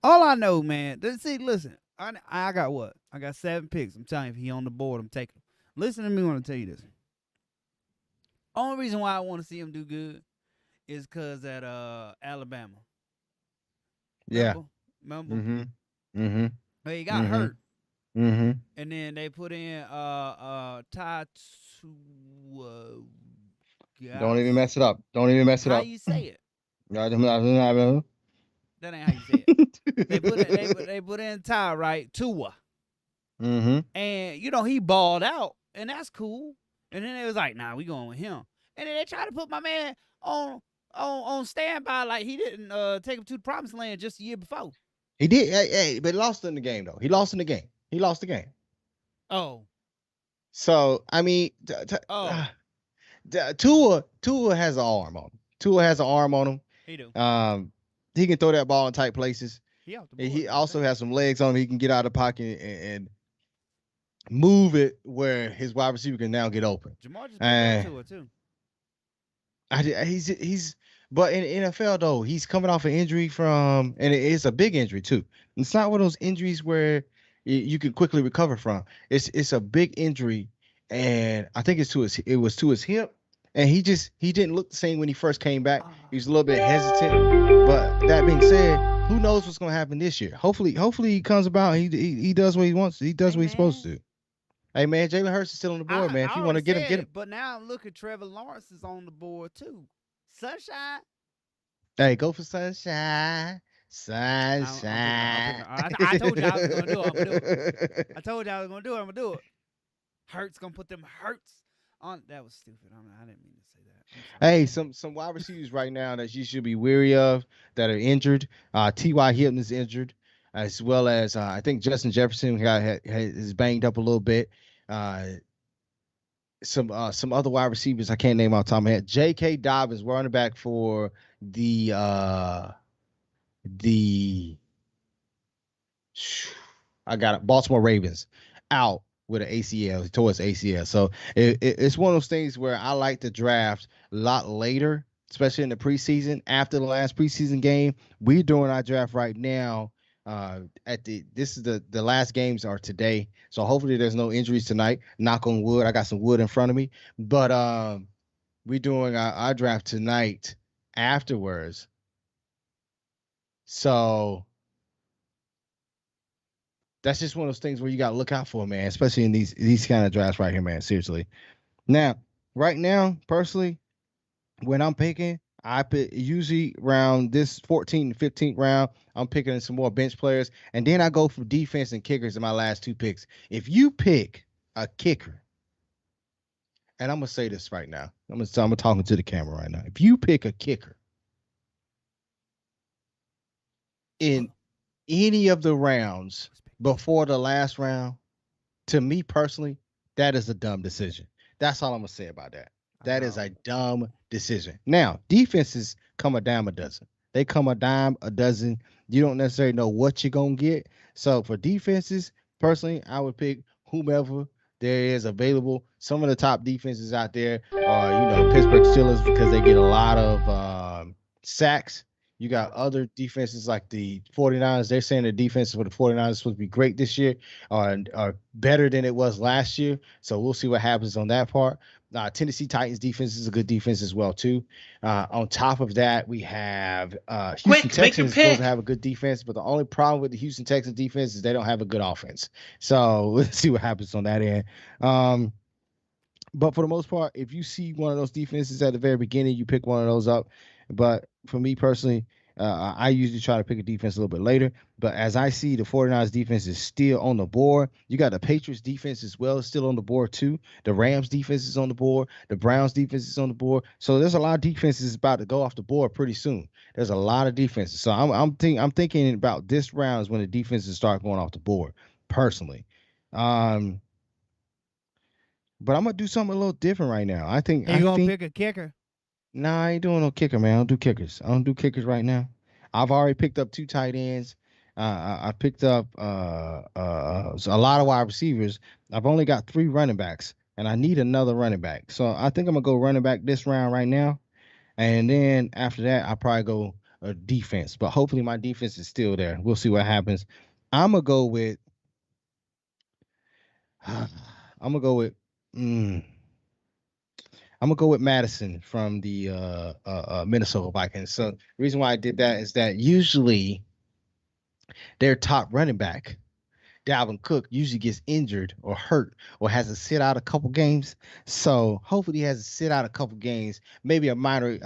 A: All I know, man. See, listen. I got what? I got 7 picks. I'm telling you, if he on the board, I'm taking him. Listen to me when I tell you this. Only reason why I want to see him do good is because at Alabama.
B: Yeah.
A: Remember?
B: Mm-hmm. Mm-hmm.
A: But he got hurt.
B: Mm-hmm.
A: And then they put in Ty
B: Don't even mess it up. Don't even mess it
A: How
B: up.
A: you say it?
B: That
A: That ain't how you say it. They put in Ty, right? Tua.
B: Mm-hmm.
A: And he balled out, and that's cool. And then it was like, nah, we going with him. And then they tried to put my man on standby like he didn't take him to the promised land just a year before.
B: He did, hey, but he lost in the game though. He lost the game.
A: Oh.
B: So I mean, Tua has an arm on him. Tua has an arm on him.
A: He do.
B: He can throw that ball in tight places.
A: He
B: also has some legs on him. He can get out of the pocket and move it where his wide receiver can now get open.
A: Jamar just played Tua too.
B: He's but in the NFL though, he's coming off an injury and it's a big injury too. It's not one of those injuries where you can quickly recover from. It's a big injury, and I think it was to his hip, and he didn't look the same when he first came back. He was a little bit hesitant. But that being said, who knows what's gonna happen this year? Hopefully he comes about. He does what he wants. He does what he's supposed to. Hey man, Jalen Hurts is still on the board, man. If you want to get him, get him.
A: But now look at Trevor Lawrence is on the board too. Sunshine.
B: Hey, go for Sunshine. I
A: told you I was gonna do it. I told you I was gonna do it. I'm gonna do it. Hurts gonna put them hurts on. That was stupid. I didn't mean to say that.
B: Hey, some wide receivers right now that you should be wary of that are injured. T.Y. Hilton is injured, as well as I think Justin Jefferson is banged up a little bit. Some other wide receivers I can't name off the top of my head. J.K. Dobbins, running back for the I got it, Baltimore Ravens, out with an ACL. He tore his ACL. So it's one of those things where I like to draft a lot later, especially in the preseason. After the last preseason game, we're doing our draft right now. This is the last games are today, so hopefully there's no injuries tonight. Knock on wood. I got some wood in front of me, but we're doing our draft tonight afterwards. So that's just one of those things where you gotta look out for, man, especially in these kind of drafts right here, man. Seriously. Now, right now, personally, when I'm picking, I pick usually around this 14th, 15th round. I'm picking some more bench players, and then I go for defense and kickers in my last two picks. If you pick a kicker, and I'm gonna say this right now, I'm talking to the camera right now. If you pick a kicker in any of the rounds before the last round, to me personally, that is a dumb decision. That's all I'm gonna say about that. That is a dumb decision. Now, defenses come a dime a dozen. They come a dime a dozen. You don't necessarily know what you're gonna get. So for defenses, personally, I would pick whomever there is available. Some of the top defenses out there are, Pittsburgh Steelers because they get a lot of sacks. You got other defenses like the 49ers. They're saying the defense for the 49ers is supposed to be great this year or better than it was last year. So we'll see what happens on that part. Tennessee Titans defense is a good defense as well, too. On top of that, we have Houston Texans supposed to have a good defense, but the only problem with the Houston Texans defense is they don't have a good offense. So let's see what happens on that end. But for the most part, if you see one of those defenses at the very beginning, you pick one of those up. But for me personally, I usually try to pick a defense a little bit later. But as I see, the 49ers defense is still on the board. You got the Patriots defense as well, still on the board too. The Rams defense is on the board. The Browns defense is on the board. So there's a lot of defenses about to go off the board pretty soon. There's a lot of defenses. So I'm thinking about this round is when the defenses start going off the board, personally. But I'm gonna do something a little different right now. I think
A: you gonna pick a kicker?
B: Nah, I ain't doing no kicker, man. I don't do kickers. I don't do kickers right now. I've already picked up 2 tight ends. I picked up a lot of wide receivers. I've only got 3 running backs, and I need another running back. So I think I'm gonna go running back this round right now, and then after that, I'll probably go defense. But hopefully, my defense is still there. We'll see what happens. I'm gonna go with. I'm gonna go with. I'm gonna go with Madison from the Minnesota Vikings. So the reason why I did that is that usually their top running back, Dalvin Cook, usually gets injured or hurt or has to sit out a couple games. So hopefully he has to sit out a couple games, maybe a minor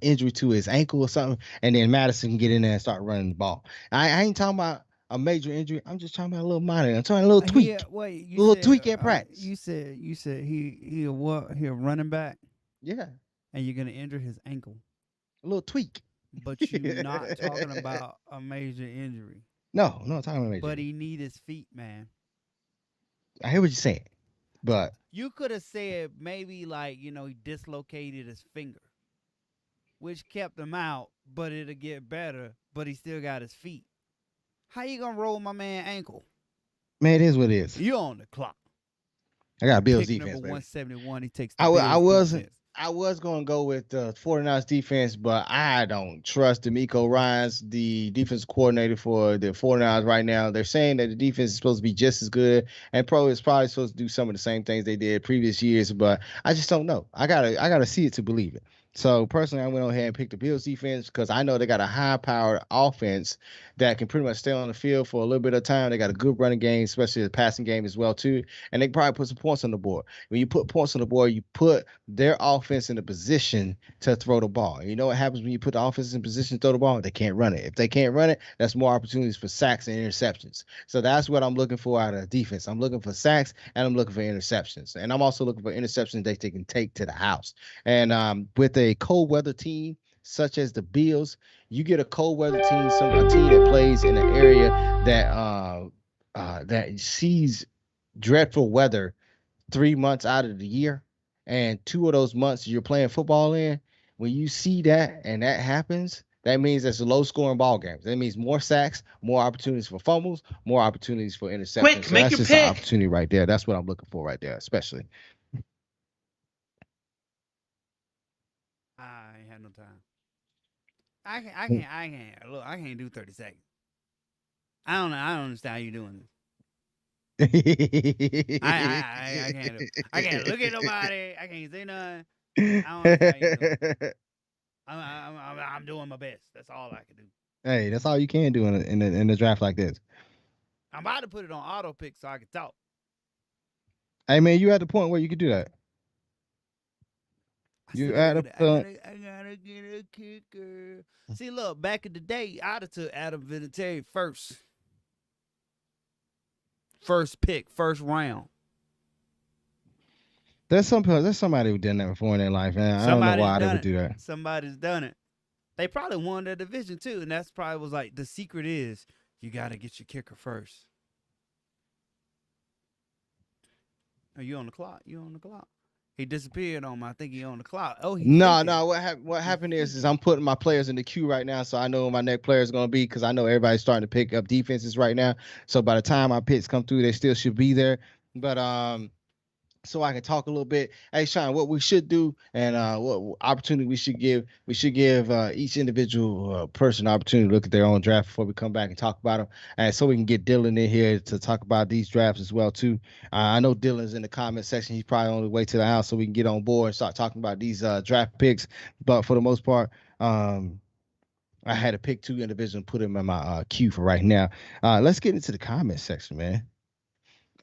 B: injury to his ankle or something, and then Madison can get in there and start running the ball. I ain't talking about a major injury. I'm just talking about a little minor. I'm talking a little tweak.
A: Wait,
B: a little tweak at practice.
A: You said he a what? He a running back?
B: Yeah.
A: And you're gonna injure his ankle.
B: A little tweak.
A: But you're not talking about a major injury.
B: No, I'm talking about major.
A: But he need his feet, man.
B: I hear what you're saying, but
A: you could have said maybe like he dislocated his finger, which kept him out, but it'll get better. But he still got his feet. How you gonna roll my man ankle?
B: Man, it is what it is.
A: You on the clock.
B: I got Bills defense.
A: Number 171. He takes.
B: I was going to go with the 49ers defense, but I don't trust DeMeco Ryans, the defensive coordinator for the 49ers right now. They're saying that the defense is supposed to be just as good and probably supposed to do some of the same things they did previous years, but I just don't know. I gotta see it to believe it. So personally, I went ahead and picked the Bills defense because I know they got a high-powered offense that can pretty much stay on the field for a little bit of time. They got a good running game, especially the passing game as well too, and they can probably put some points on the board. When you put points on the board, you put their offense in a position to throw the ball. And you know what happens when you put the offense in position to throw the ball? They can't run it. If they can't run it, that's more opportunities for sacks and interceptions. So that's what I'm looking for out of defense. I'm looking for sacks and I'm looking for interceptions, and I'm also looking for interceptions that they can take to the house. And with a cold weather team such as the Bills, you get a cold weather team, a team that plays in an area that sees dreadful weather 3 months out of the year, and 2 of those months you're playing football in. When you see that and that happens, that means it's a low-scoring ball games. That means more sacks, more opportunities for fumbles, more opportunities for interceptions.
C: Quick,
B: so
C: make
B: that's
C: your
B: just
C: pick.
B: An opportunity right there. That's what I'm looking for right there, especially.
A: I ain't had no time. I can't. Look, I can't do 30 seconds. I don't understand how you doing this. I can't. I can't look at nobody. I can't say nothing. I don't understand how you doing. I'm doing my best. That's all I can do.
B: Hey, that's all you can do in a draft like this.
A: I'm about to put it on auto pick so I can talk.
B: Hey man, you at the point where you can do that.
A: I
B: You
A: still
B: at
A: gotta
B: the
A: get.
B: point.
A: I gotta get a kicker. See, look, back in the day, I'd have took Adam Vinatieri first. First pick, first round.
B: There's somebody who done that before in their life, and I don't know
A: Somebody's
B: why they
A: done
B: would
A: it.
B: do that.
A: Somebody's done it. They probably won their division too, and that's probably was like the secret is you gotta get your kicker first. Are you on the clock? You on the clock? He disappeared on me. I think he on the clock. Oh, he
B: No,
A: faking.
B: no. What
A: He
B: happened is
A: faking.
B: I'm putting my players in the queue right now, so I know who my next player is gonna be because I know everybody's starting to pick up defenses right now. So by the time my picks come through, they still should be there. But so I can talk a little bit. Hey, Sean, what we should do and what opportunity we should give each individual person an opportunity to look at their own draft before we come back and talk about them, and so we can get Dylan in here to talk about these drafts as well too. I know Dylan's in the comment section. He's probably on the way to the house so we can get on board and start talking about these draft picks. But for the most part, I had to pick two individuals and put them in my queue for right now. Let's get into the comment section, man.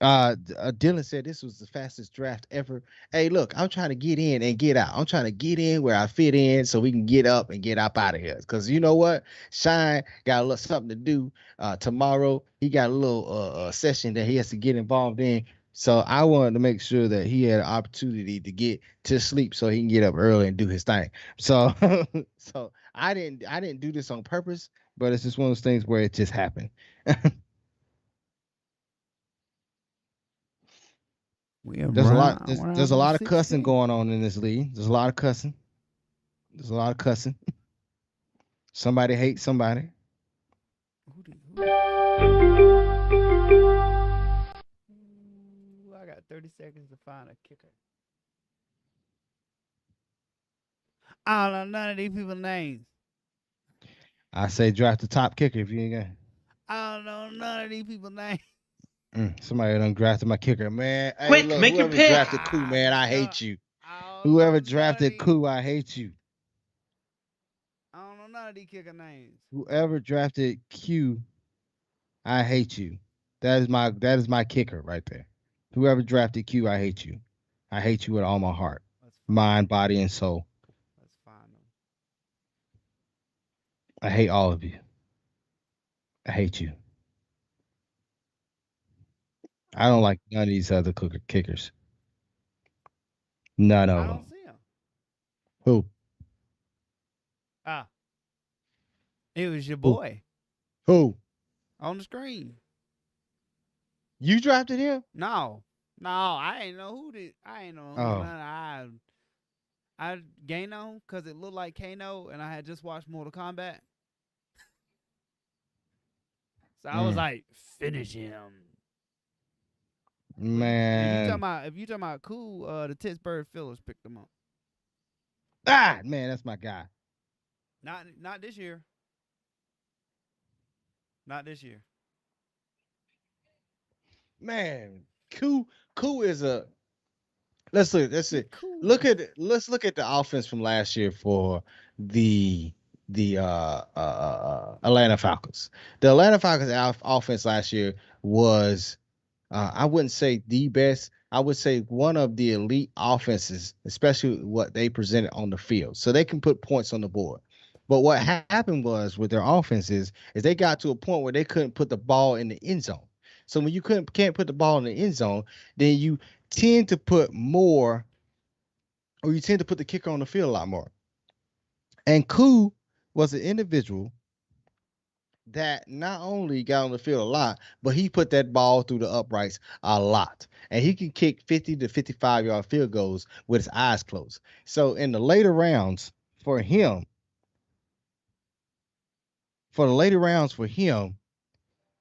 B: Dylan said this was the fastest draft ever. Hey, look, I'm trying to get in and get out. I'm trying to get in where I fit in so we can get up and get up out of here. Because you know what? Shine got a little something to do tomorrow. He got a little session that he has to get involved in. So I wanted to make sure that he had an opportunity to get to sleep so he can get up early and do his thing. So so I didn't do this on purpose, but it's just one of those things where it just happened. There's a lot of cussing going on in this league. There's a lot of cussing. There's a lot of cussing. Somebody hates somebody.
A: I got 30 seconds to find a kicker. I don't know none of these people's names.
B: I say draft the top kicker if you ain't got.
A: I don't know none of these people's names.
B: Somebody done drafted my kicker, man. Hey,
C: Quick,
B: look,
C: make your
B: whoever
C: pick.
B: drafted Koo, man, I hate you. Whoever drafted Koo, I hate you.
A: I don't know none of these kicker names.
B: Whoever drafted Q, I hate you. That is my kicker right there. Whoever drafted Q, I hate you. I hate you with all my heart, mind, body, and soul.
A: Let's find them.
B: I hate all of you. I hate you. I don't like none of these other kickers. None of
A: I
B: them.
A: don't see them.
B: Who?
A: It was your boy.
B: Who?
A: On the screen.
B: You drafted him?
A: No, I ain't know who did. I ain't know. None. I Gano because it looked like Kano, and I had just watched Mortal Kombat, so I was like, finish him.
B: Man,
A: if you talking about cool, the Pittsburgh Steelers picked him up.
B: Man, that's my guy.
A: Not this year. Not this year.
B: Man, Koo is a. Let's look at the offense from last year for the Atlanta Falcons. The Atlanta Falcons offense last year was I wouldn't say the best. I would say one of the elite offenses, especially what they presented on the field. So they can put points on the board. But what happened was with their offenses is they got to a point where they couldn't put the ball in the end zone. So when you can't put the ball in the end zone, then you tend to put more, or you tend to put the kicker on the field a lot more. And Koo was an individual that not only got on the field a lot, but he put that ball through the uprights a lot. And he can kick 50 to 55-yard field goals with his eyes closed. So in the later rounds for him,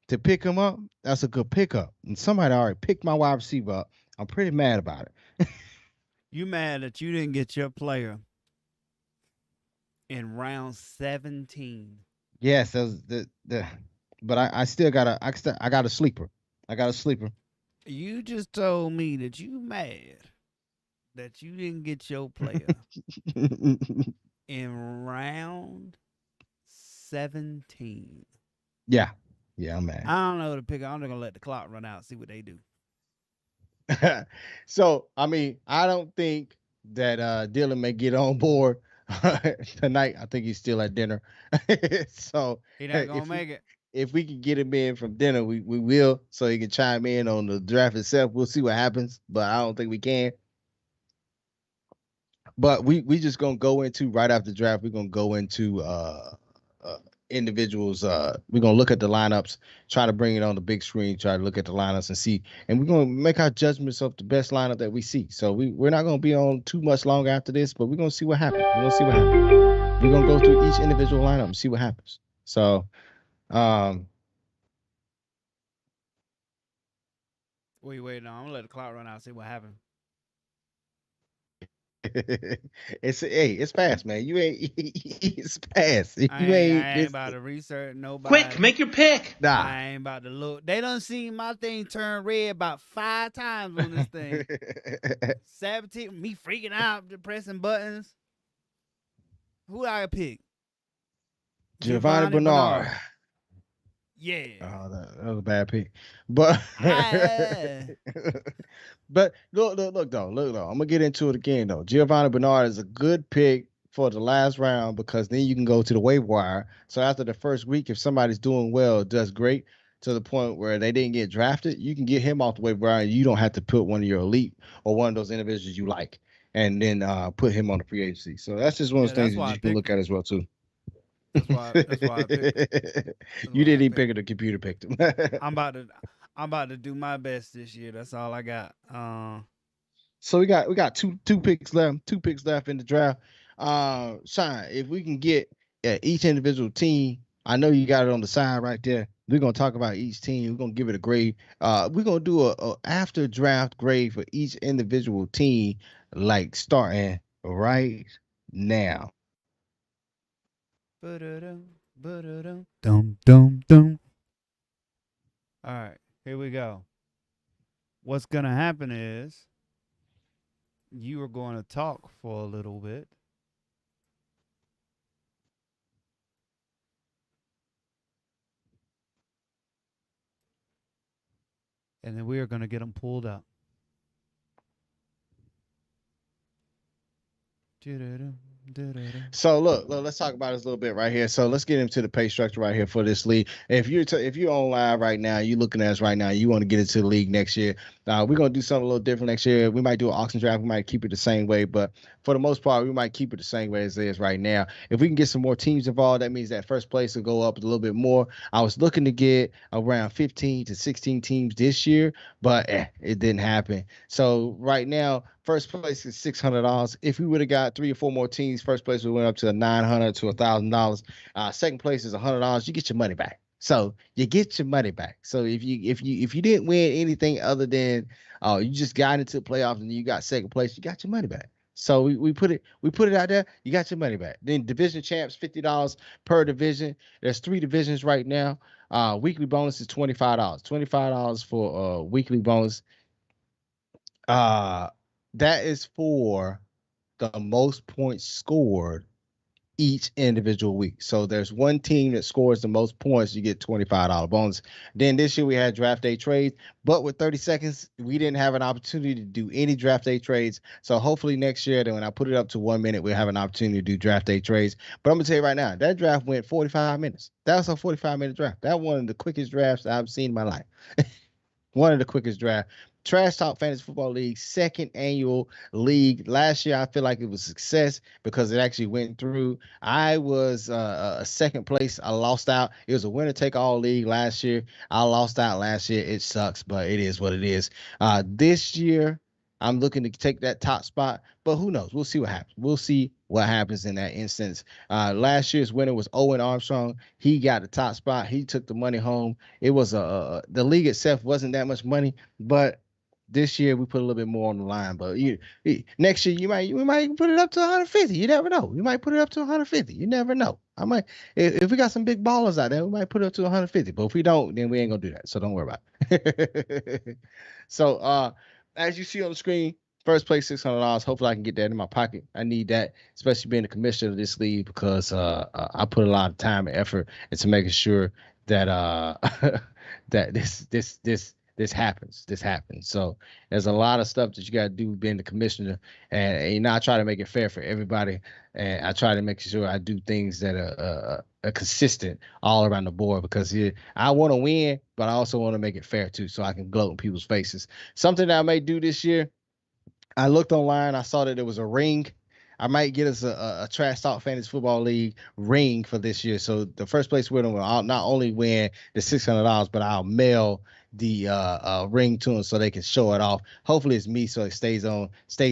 B: to pick him up, that's a good pickup. And somebody already picked my wide receiver up. I'm pretty mad about it.
A: You mad that you didn't get your player in round 17?
B: Yes, that was but I still got a sleeper. I got a sleeper.
A: You just told me that you mad that you didn't get your player in round 17.
B: Yeah. Yeah, man.
A: I don't know who to pick. I'm just gonna let the clock run out, see what they do.
B: So I mean, I don't think that Dylan may get on board tonight. I think he's still at dinner. So
A: He not gonna
B: if we
A: make it.
B: if we can get him in from dinner, we will, so he can chime in on the draft itself. We'll see what happens, but I don't think we can. But we just gonna go into right after the draft. We're gonna go into uh individuals. We're gonna look at the lineups, try to bring it on the big screen, try to look at the lineups and see, and we're gonna make our judgments of the best lineup that we see. So we're not gonna be on too much longer after this, but we're gonna see what happens. We're gonna see what happens. We're gonna go through each individual lineup and see what happens. So um
A: What you waiting on? I'm gonna let the clock run out, see what happens.
B: it's fast, man. You ain't it's fast.
A: I
B: You
A: ain't,
B: ain't
A: I ain't
B: it's
A: about to research nobody.
C: Quick, make your pick.
B: nah.
A: I ain't about to look. They done seen my thing turn red about 5 times on this thing. 17, me freaking out, just pressing buttons. Who I pick?
B: Giovanni Bernard.
A: Yeah.
B: Oh, that was a bad pick. But but look though. I'm gonna get into it again though. Giovanni Bernard is a good pick for the last round because then you can go to the waiver wire. So after the first week, if somebody's doing well, does great to the point where they didn't get drafted, you can get him off the waiver wire and you don't have to put one of your elite or one of those individuals you like and then put him on the free agency. So that's just one of those things that you can look at as well too.
A: That's why I picked.
B: You didn't even pick it, the computer picked him.
A: I'm about to do my best this year. That's all I got.
B: So we got two picks left, in the draft. Shine, if we can get each individual team, I know you got it on the side right there. We're gonna talk about each team. We're gonna give it a grade. We're gonna do a after draft grade for each individual team, like starting right now.
A: Dum dum dum. All right, here we go. What's gonna happen is you are going to talk for a little bit. And then we are going to get them pulled up.
B: So look, let's talk about this a little bit right here. So let's get into the pay structure right here for this league. If you're on live right now, you're looking at us right now, you want to get into the league next year. We're gonna do something a little different next year. We might do an auction draft. We might keep it the same way, but for the most part, we might keep it the same way as it is right now. If we can get some more teams involved, that means that first place will go up a little bit more. I was looking to get around 15 to 16 teams this year, but it didn't happen. So right now, first place is $600. If we would have got 3 or 4 more teams, first place we went up to $900 to $1,000. Second place is $100. You get your money back. So you get your money back. So if you didn't win anything other than you just got into the playoffs and you got second place, you got your money back. So we put it out there. You got your money back. Then division champs, $50 per division. There's 3 divisions right now. Weekly bonus is $25. $25 for weekly bonus. That is for the most points scored each individual week. So there's one team that scores the most points, you get $25 bonus. Then this year we had draft day trades, but with 30 seconds, we didn't have an opportunity to do any draft day trades. So hopefully next year, then when I put it up to 1 minute, we'll have an opportunity to do draft day trades. But I'm gonna tell you right now, that draft went 45 minutes. That was a 45-minute draft. That one of the quickest drafts I've seen in my life. One of the quickest drafts. Trash Talk Fantasy Football League, second annual league. Last year, I feel like it was a success because it actually went through. I was a second place. I lost out. It was a winner-take-all league last year. I lost out last year. It sucks, but it is what it is. This year, I'm looking to take that top spot, but who knows? We'll see what happens. We'll see what happens in that instance. Last year's winner was Owen Armstrong. He got the top spot. He took the money home. It was the league itself wasn't that much money, but this year we put a little bit more on the line, but next year we might put it up to 150. You never know. We might put it up to 150. You never know. I might if we got some big ballers out there, we might put it up to 150. But if we don't, then we ain't gonna do that. So don't worry about it. So as you see on the screen, First place $600. Hopefully, I can get that in my pocket. I need that, especially being the commissioner of this league, because I put a lot of time and effort into making sure that that this happens. This happens. So there's a lot of stuff that you got to do being the commissioner, and I try to make it fair for everybody, and I try to make sure I do things that are consistent all around the board, because I want to win, but I also want to make it fair too, so I can gloat in people's faces. Something that I may do this year. I looked online. I saw that there was a ring. I might get us a Trash Talk Fantasy Football League ring for this year. So the first place winner will not only win the $600, but I'll mail the ring to them so they can show it off. Hopefully it's me, so it stays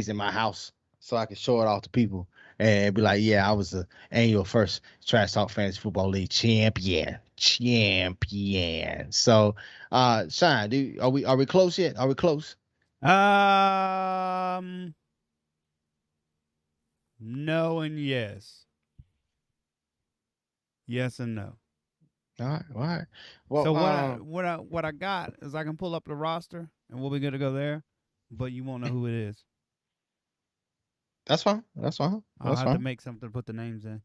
B: in my house, so I can show it off to people and be like, yeah, I was the annual first Trash Talk Fantasy Football League champion. So, Shine, are we close yet? Are we close?
A: No and yes. Yes and no.
B: All right. Well,
A: so what I got is I can pull up the roster and we'll be good to go there, but you won't know who it is.
B: That's fine.
A: I'll have to make something to put the names in.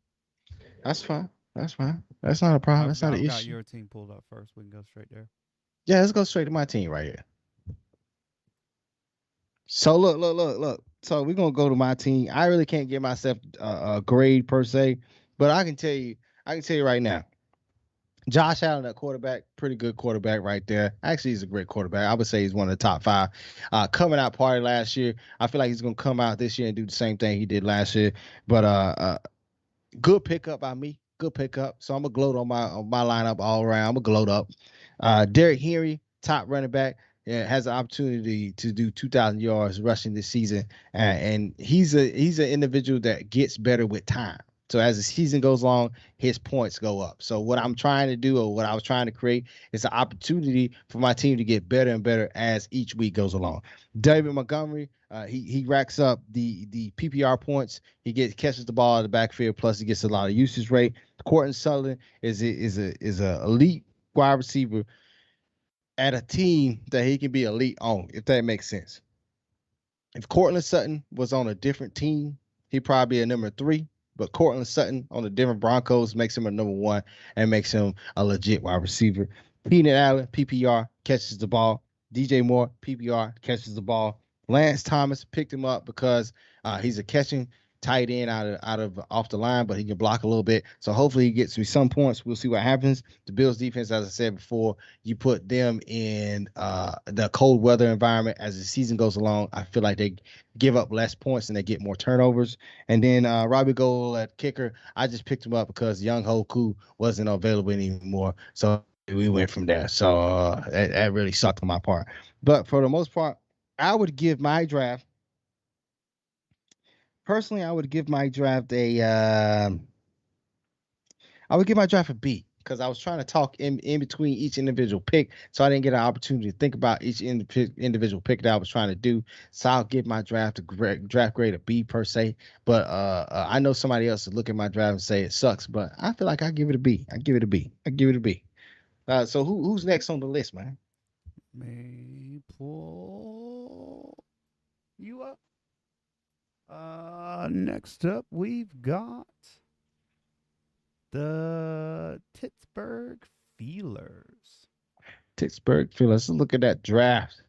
B: That's fine. That's not a problem. That's not an issue.
A: I've got your team pulled up first. We can go straight there.
B: Yeah, let's go straight to my team right here. So look. So we're gonna go to my team. I really can't give myself a grade per se, but I can tell you right now. Josh Allen, at quarterback, pretty good quarterback right there. Actually, he's a great quarterback. I would say he's one of the top 5. Coming out party last year. I feel like he's gonna come out this year and do the same thing he did last year. But good pickup by me. Good pickup. So I'm gonna gloat on my lineup all around. I'm gonna gloat up. Derrick Henry, top running back. Yeah, has an opportunity to do 2,000 yards rushing this season, and he's an individual that gets better with time. So as the season goes along, his points go up. So what I'm trying to do, or what I was trying to create, is an opportunity for my team to get better and better as each week goes along. David Montgomery, he racks up the PPR points. He catches the ball out of the backfield, plus he gets a lot of usage rate. Courtland Sutherland is a elite wide receiver at a team that he can be elite on, if that makes sense. If Courtland Sutton was on a different team, he'd probably be a number 3. But Courtland Sutton on the Denver Broncos makes him a number 1 and makes him a legit wide receiver. Keenan Allen, PPR, catches the ball. DJ Moore, PPR, catches the ball. Lance Thomas picked him up because he's a catching tight end off the line, but he can block a little bit. So hopefully he gets me some points. We'll see what happens. The Bills defense, as I said before, you put them in the cold weather environment as the season goes along. I feel like they give up less points and they get more turnovers. And then Robbie Gould at kicker, I just picked him up because Young Hoku wasn't available anymore. So we went from there. So that really sucked on my part. But for the most part, I would give my draft. Personally, I would give my draft a B, because I was trying to talk in between each individual pick, so I didn't get an opportunity to think about each individual pick that I was trying to do. So I'll give my draft grade a B per se. But I know somebody else will look at my draft and say it sucks, but I feel like I give it a B. So who's next on the list, man?
A: May pull you up. Next up, we've got the Pittsburgh Steelers.
B: Let's look at that draft.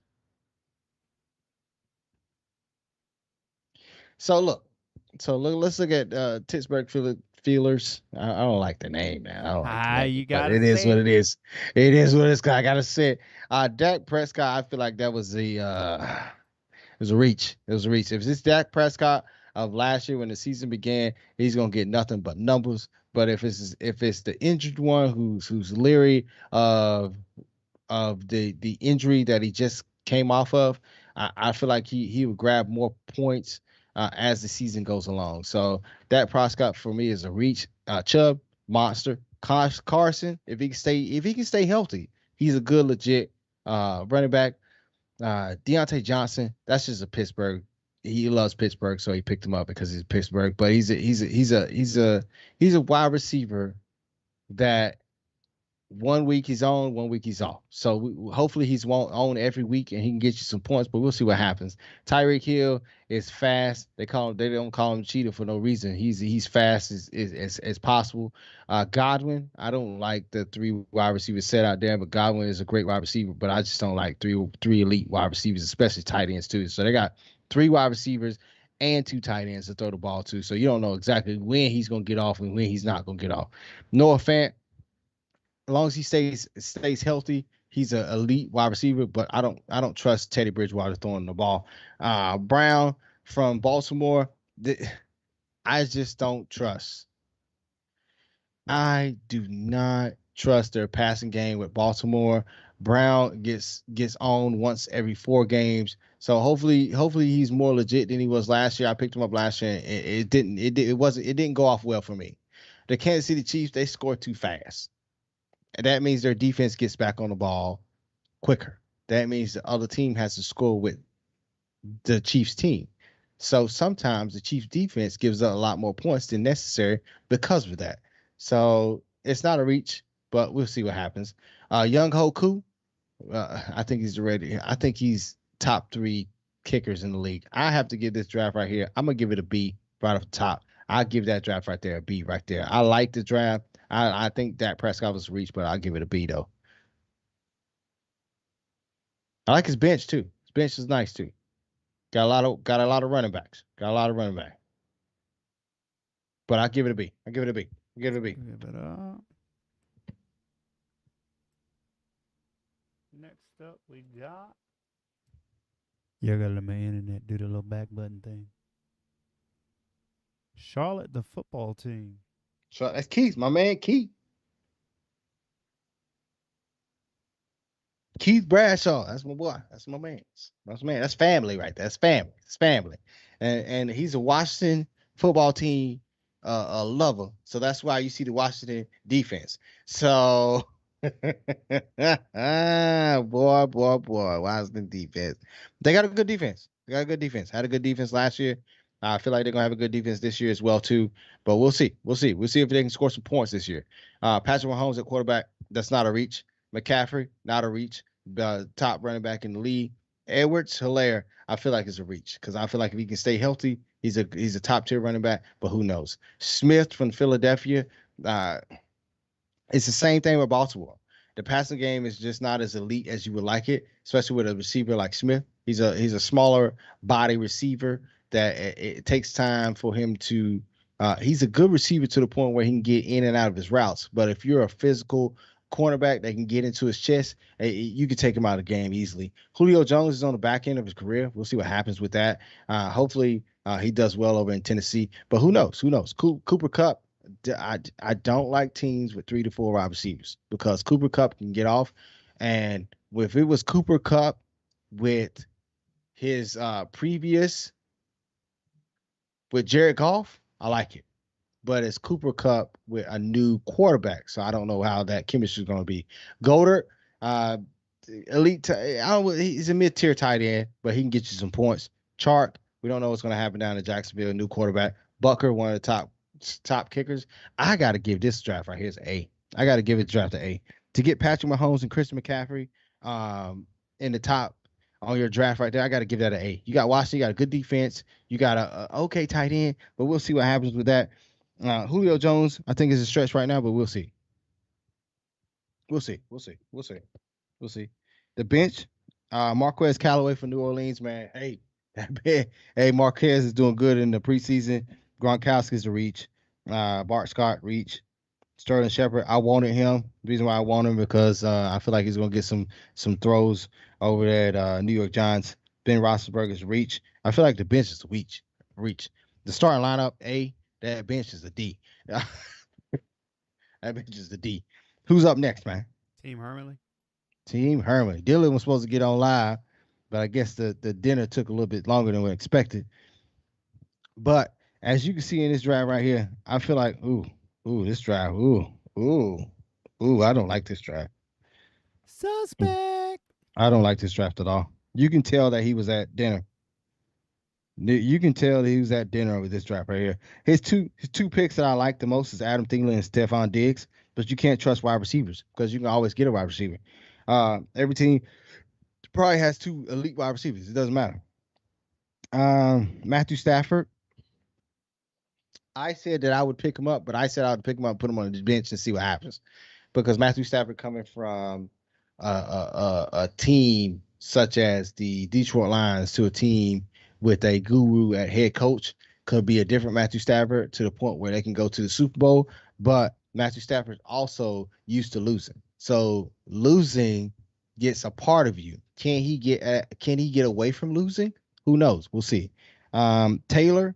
B: So let's look at Pittsburgh Steelers. I don't like the name, man. I don't like the name,
A: you got
B: it. Is what it is. It is what it's. I gotta say it. Dak Prescott, I feel like that was it was a reach. If it's Dak Prescott of last year when the season began, he's gonna get nothing but numbers. But if it's the injured one who's leery of the injury that he just came off of, I feel like he would grab more points as the season goes along. So Dak Prescott for me is a reach. Chubb, monster. Carson, if he can stay healthy, he's a good legit running back. Deontay Johnson, that's just a Pittsburgh. He loves Pittsburgh, so he picked him up because he's Pittsburgh. But he's a wide receiver that 1 week he's on, 1 week he's off. So hopefully he's won't on every week and he can get you some points. But we'll see what happens. Tyreek Hill is fast. They don't call him cheater for no reason. He's fast as possible. Godwin, I don't like the 3 wide receivers set out there, but Godwin is a great wide receiver. But I just don't like three elite wide receivers, especially tight ends too. So they got 3 wide receivers and 2 tight ends to throw the ball to. So you don't know exactly when he's gonna get off and when he's not gonna get off. Noah Fant, as long as he stays healthy, he's an elite wide receiver. But I don't trust Teddy Bridgewater throwing the ball. Brown from Baltimore, I just don't trust. I do not trust their passing game with Baltimore. Brown gets on once every 4 games. So hopefully he's more legit than he was last year. I picked him up last year. It didn't go off well for me. The Kansas City Chiefs, they score too fast. And that means their defense gets back on the ball quicker. That means the other team has to score with the Chiefs team. So sometimes the Chiefs defense gives up a lot more points than necessary because of that. So it's not a reach, but we'll see what happens. Young Ho Koo, I think he's ready. I think he's top 3 kickers in the league. I have to give this draft right here. I'm gonna give it a B right off the top. I'll give that draft right there a B right there. I like the draft. I think Dak Prescott was a reach, but I'll give it a B though. I like his bench too. His bench is nice too. Got a lot of running backs. Got a lot of running back. But I'll give it a B. I'll give it a B. I'll give it a B.
A: Give it up. Next up, we got. You gotta let my internet do the little back button thing. Charlotte, the football team.
B: So that's Keith, my man, Keith. Keith Bradshaw, that's my boy. That's my man. That's my man. That's family right there. That's family. It's family. And he's a Washington football team a lover. So that's why you see the Washington defense. So boy, Washington defense. They got a good defense. They got a good defense. Had a good defense last year. I feel like they're gonna have a good defense this year as well too. But we'll see. We'll see. We'll see if they can score some points this year. Patrick Mahomes at quarterback. That's not a reach. McCaffrey, not a reach. Top running back in the league. Edwards-Helaire, I feel like it's a reach because I feel like if he can stay healthy, he's a top tier running back. But who knows? Smith from Philadelphia. It's the same thing with Baltimore. The passing game is just not as elite as you would like it, especially with a receiver like Smith. He's a smaller body receiver that it takes time for him to. He's a good receiver to the point where he can get in and out of his routes. But if you're a physical cornerback that can get into his chest, you can take him out of the game easily. Julio Jones is on the back end of his career. We'll see what happens with that. Hopefully he does well over in Tennessee. But who knows? Who knows? Cooper Kupp. I don't like teams with 3 to 4 wide receivers because Cooper Kupp can get off. And if it was Cooper Kupp with his previous with Jared Goff, I like it. But it's Cooper Kupp with a new quarterback, so I don't know how that chemistry is going to be. Goddard, elite. He's a mid-tier tight end, but he can get you some points. Chark, we don't know what's going to happen down in Jacksonville. New quarterback. Bucker, one of the top kickers. I got to give this draft right here is A. I got to give it draft an A. To get Patrick Mahomes and Christian McCaffrey in the top on your draft right there, I got to give that an A. You got Washington, you got a good defense, you got a okay tight end, but we'll see what happens with that. Julio Jones, I think, is a stretch right now, but we'll see. We'll see. The bench, Marquez Callaway from New Orleans, man. Hey, Marquez is doing good in the preseason. Gronkowski's a reach. Bart Scott, reach. Sterling Shepard, I wanted him. The reason why I want him because I feel like he's going to get some throws over there at New York Giants. Ben Roethlisberger's reach. I feel like the bench is a reach. The starting lineup, A. That bench is a D. That bench is the D. Who's up next, man?
A: Team Hermley.
B: Dylan was supposed to get on live, but I guess the dinner took a little bit longer than we expected. But as you can see in this drive right here, I feel like, this drive, I don't like this drive.
A: Suspect.
B: I don't like this draft at all. You can tell that he was at dinner. You can tell that he was at dinner with this draft right here. His two picks that I like the most is Adam Thielen and Stephon Diggs. but you can't trust wide receivers because you can always get a wide receiver. Every team probably has 2 elite wide receivers. It doesn't matter. Matthew Stafford. I said that I would pick him up, but I said I would pick him up, put him on the bench, and see what happens. Because Matthew Stafford coming from a team such as the Detroit Lions to a team with a guru at head coach could be a different Matthew Stafford to the point where they can go to the Super Bowl. But Matthew Stafford also used to losing, so losing gets a part of you. Can he get away from losing? Who knows? We'll see. Taylor,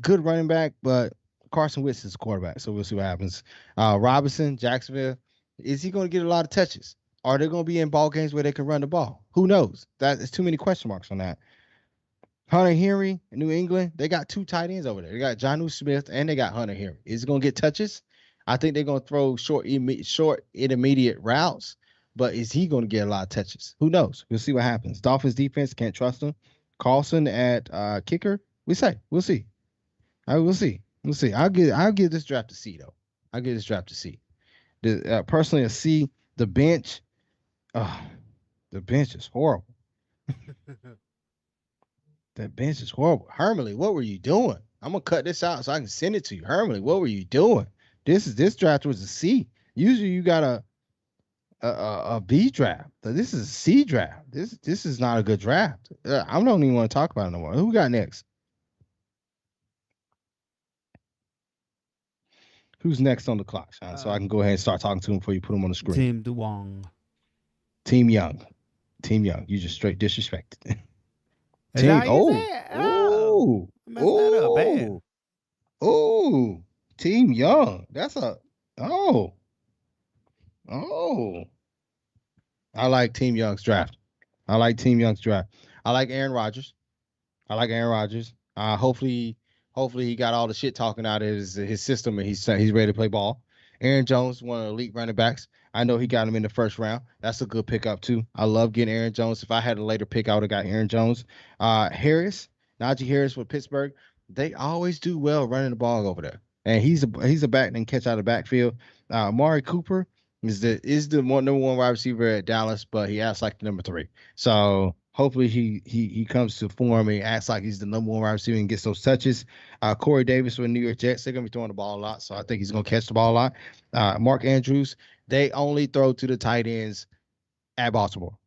B: good running back, but Carson Wentz is a quarterback, so we'll see what happens. Robinson, Jacksonville, is he going to get a lot of touches? Are they going to be in ball games where they can run the ball? Who knows? There's too many question marks on that. Hunter Henry, New England, they got 2 tight ends over there. They got Jonnu Smith and they got Hunter Henry. Is he going to get touches? I think they're going to throw short, intermediate routes, but is he going to get a lot of touches? Who knows? We'll see what happens. Dolphins defense, can't trust them. Carlson at kicker, we'll see. We'll see. We'll see. I'll give this draft a C though. I'll give this draft a C. Personally a C. The bench, the bench is horrible. That bench is horrible. Hermely, what were you doing? I'm gonna cut this out so I can send it to you. Hermely, what were you doing? This draft was a C. Usually you got a B draft. This is a C draft. This is not a good draft. I don't even want to talk about it no more. Who we got next? Who's next on the clock, Sean? So I can go ahead and start talking to him before you put him on the screen.
A: Tim DeWong.
B: Team Young. You just straight disrespected.
A: Team.
B: Team Young. That's a I like Team Young's draft. I like Aaron Rodgers. Hopefully he got all the shit talking out of his system and he's ready to play ball. Aaron Jones, one of the elite running backs. I know he got him in the first round. That's a good pickup too. I love getting Aaron Jones. If I had a later pick, I would have got Aaron Jones. Najee Harris with Pittsburgh. They always do well running the ball over there. And he's a back that can catch out of the backfield. Amari Cooper is the number 1 wide receiver at Dallas, but he acts like the number 3. So hopefully he comes to form and acts like he's the number 1 wide receiver and gets those touches. Corey Davis with New York Jets, they're gonna be throwing the ball a lot, so I think he's gonna catch the ball a lot. Mark Andrews, they only throw to the tight ends at Baltimore.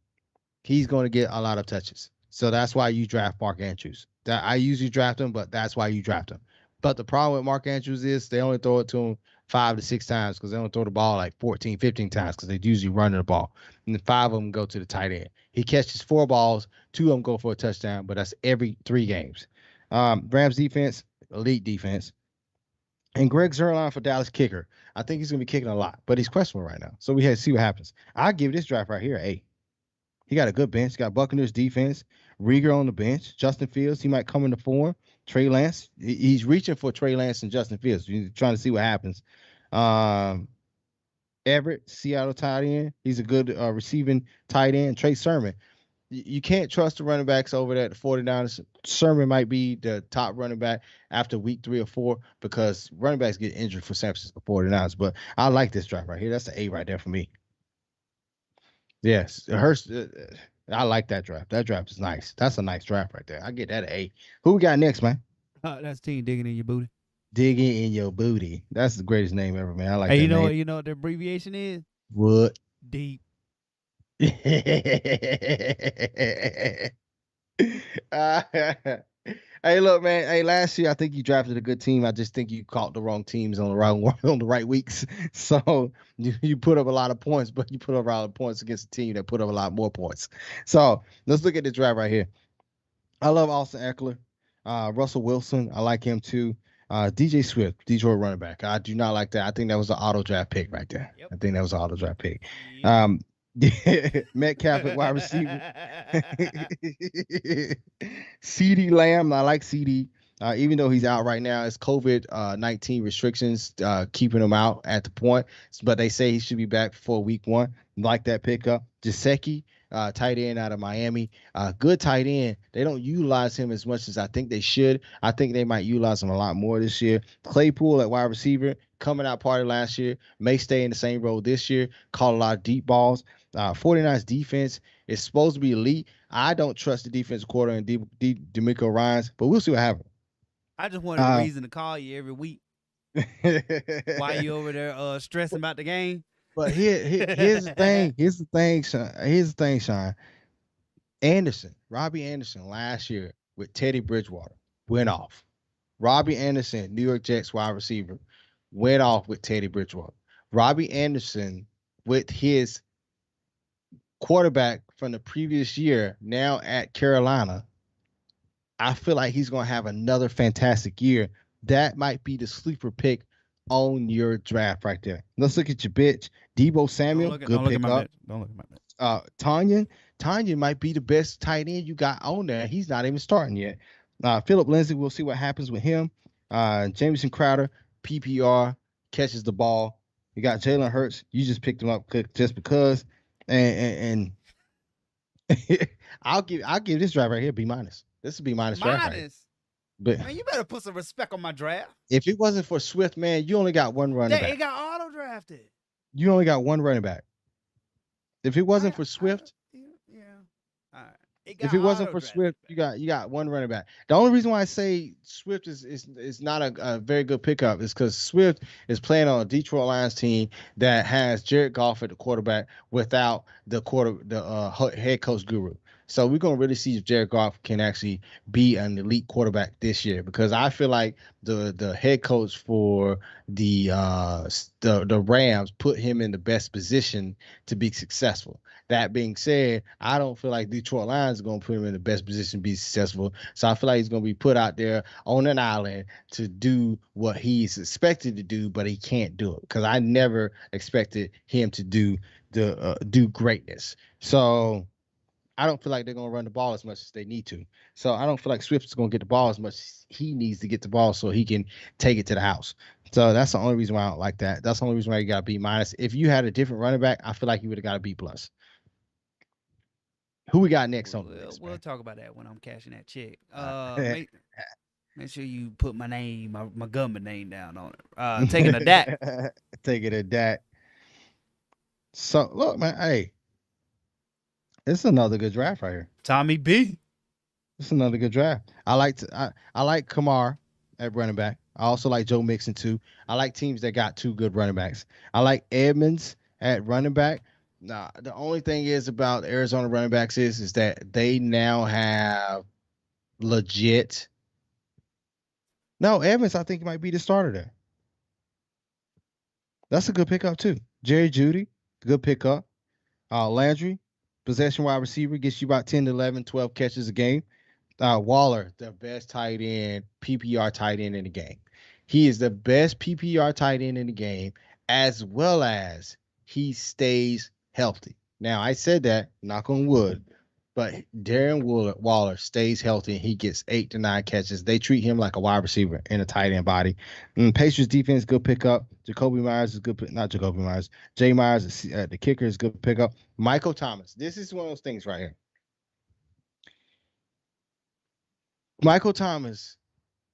B: He's gonna get a lot of touches, so that's why you draft Mark Andrews. I usually draft him, but that's why you draft him. But the problem with Mark Andrews is they only throw it to him 5 to 6 times because they don't throw the ball like 14, 15 times because they usually running the ball. And then 5 of them go to the tight end. He catches 4 balls, 2 of them go for a touchdown, but that's every 3 games. Rams defense, elite defense. And Greg Zuerlein for Dallas kicker. I think he's going to be kicking a lot, but he's questionable right now. So we had to see what happens. I'll give this draft right here an A. He got a good bench. He got Buccaneers defense. Rieger on the bench. Justin Fields, he might come into form. Trey Lance, he's reaching for Trey Lance and Justin Fields. He's trying to see what happens. Everett, Seattle tight end. He's a good receiving tight end. Trey Sermon. You can't trust the running backs over there at the 49ers. Sermon might be the top running back after week 3 or 4 because running backs get injured for San Francisco 49ers. But I like this draft right here. That's the A right there for me. Yes, Hurst. I like that draft. That draft is nice. That's a nice draft right there. I get that an A. Who we got next, man?
A: That's Team Digging in Your Booty.
B: Digging in Your Booty. That's the greatest name ever, man. I like that
A: you know
B: name.
A: what? You know what the abbreviation is?
B: What?
A: Deep.
B: Hey, look, man. Hey, last year I think you drafted a good team. I just think you caught the wrong teams on the right weeks. So you put up a lot of points, but you put up a lot of points against a team that put up a lot more points. So let's look at the draft right here. I love Austin Eckler, Russell Wilson. I like him too. DJ Swift, Detroit running back. I do not like that. I think that was an auto draft pick right there.
A: Yep.
B: I think that was an auto draft pick.
A: Yep.
B: Metcalf at wide receiver. CeeDee Lamb. I like CeeDee. Even though he's out right now, it's COVID-19 restrictions keeping him out at the point. But they say he should be back before week 1. Like that pickup. Jaceki, tight end out of Miami. Good tight end. They don't utilize him as much as I think they should. I think they might utilize him a lot more this year. Claypool at wide receiver, coming out party last year, may stay in the same role this year. Caught a lot of deep balls. 49ers defense is supposed to be elite. I don't trust the defensive quarter in D'Amico Ryans, but we'll see what happens.
A: I just wanted a reason to call you every week. Why you over there stressing about the game?
B: But here's the thing. Here's the thing, Sean. Here's the thing, Sean. Robbie Anderson last year with Teddy Bridgewater went off. Robbie Anderson, New York Jets wide receiver, went off with Teddy Bridgewater. Robbie Anderson with his quarterback from the previous year, now at Carolina, I feel like he's going to have another fantastic year. That might be the sleeper pick on your draft right there. Let's look at your bitch. Debo Samuel, good pickup.
A: Don't look at my
B: bitch. Tanya might be the best tight end you got on there. He's not even starting yet. Philip Lindsay, we'll see what happens with him. Jamison Crowder, PPR, catches the ball. You got Jalen Hurts. You just picked him up just because. And I'll give this draft right here B-. This is B- draft right. But
A: man, you better put some respect on my draft.
B: If it wasn't for Swift, man, you only got one running back.
A: It got auto drafted.
B: You only got one running back. If it wasn't for Swift,
A: yeah. All right.
B: If it wasn't for Swift, you got one running back. The only reason why I say Swift is not a very good pickup is because Swift is playing on a Detroit Lions team that has Jared Goff at the quarterback without the head coach guru. So we're gonna really see if Jared Goff can actually be an elite quarterback this year, because I feel like the head coach for the Rams put him in the best position to be successful. That being said, I don't feel like Detroit Lions are going to put him in the best position to be successful. So I feel like he's going to be put out there on an island to do what he's expected to do, but he can't do it, because I never expected him to do greatness. So I don't feel like they're going to run the ball as much as they need to. So I don't feel like Swift is going to get the ball as much as he needs to get the ball so he can take it to the house. So that's the only reason why I don't like that. That's the only reason why you got B-. If you had a different running back, I feel like you would have got a B+. Who we got next on the list?
A: We'll talk about that when I'm cashing that check. Make sure you put my name, my government name down on it. Taking a Dak.
B: Taking a Dak. So look, man, hey, it's another good draft right here.
A: Tommy B.
B: It's another good draft. I like Kamar at running back. I also like Joe Mixon too. I like teams that got two good running backs. I like Edmonds at running back. Nah, the only thing is about Arizona running backs is that they now have legit. No, Evans, I think might be the starter there. That's a good pickup too. Jerry Jeudy, good pickup. Landry, possession wide receiver, gets you about 10 to 11, 12 catches a game. Waller, the best tight end, PPR tight end in the game. He is the best PPR tight end in the game, as well as he stays healthy. Now, I said that, knock on wood, but Darren Waller stays healthy and he gets 8 to 9 catches. They treat him like a wide receiver in a tight end body. Patriots defense, good pickup. Jacoby Myers is good. Not Jacoby Myers. Jay Myers, the kicker, is good pickup. Michael Thomas. This is one of those things right here. Michael Thomas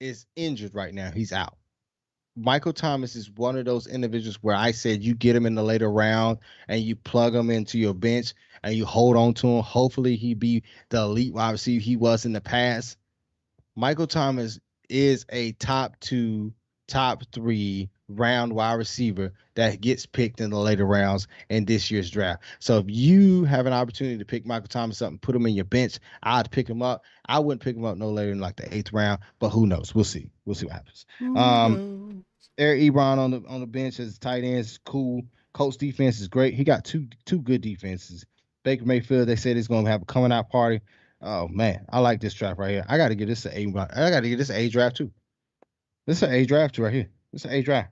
B: is injured right now. He's out. Michael Thomas is one of those individuals where I said you get him in the later round and you plug him into your bench and you hold on to him. Hopefully he be the elite wide receiver he was in the past. Michael Thomas is a top 2, top 3 round wide receiver that gets picked in the later rounds in this year's draft. So if you have an opportunity to pick Michael Thomas up and put him in your bench, I'd pick him up. I wouldn't pick him up no later than like the 8th round, but who knows? We'll see. We'll see what happens. Eric Ebron on the bench as tight end is cool. Colts defense is great. He got two good defenses. Baker Mayfield, they said he's going to have a coming out party. Oh man, I like this draft right here. I got to give this an A. I got to give this an A draft too. This is an A draft right here. This is an A draft.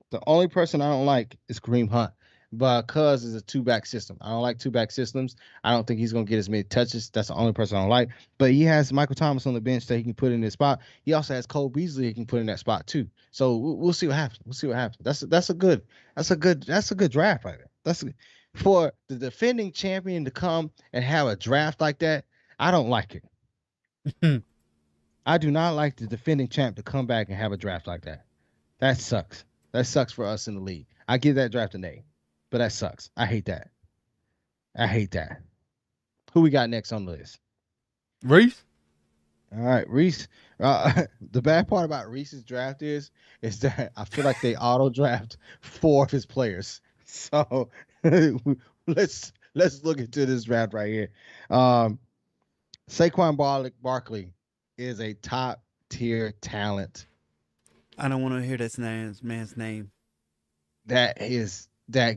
B: The only person I don't like is Kareem Hunt, because it's a 2-back system. I don't like 2-back systems. I don't think he's going to get as many touches. That's the only person I don't like. But he has Michael Thomas on the bench that he can put in his spot. He also has Cole Beasley he can put in that spot too. So we'll see what happens. We'll see what happens. That's a good draft right there. For the defending champion to come and have a draft like that, I don't like it. I do not like the defending champ to come back and have a draft like that. That sucks. That sucks for us in the league. I give that draft an A, but that sucks. I hate that. I hate that. Who we got next on the list?
C: Reese.
B: All right, Reese. The bad part about Reese's draft is that I feel like they auto draft 4 of his players. So let's look into this draft right here. Saquon Barkley is a top tier talent.
A: I don't want to hear this man's name.
B: That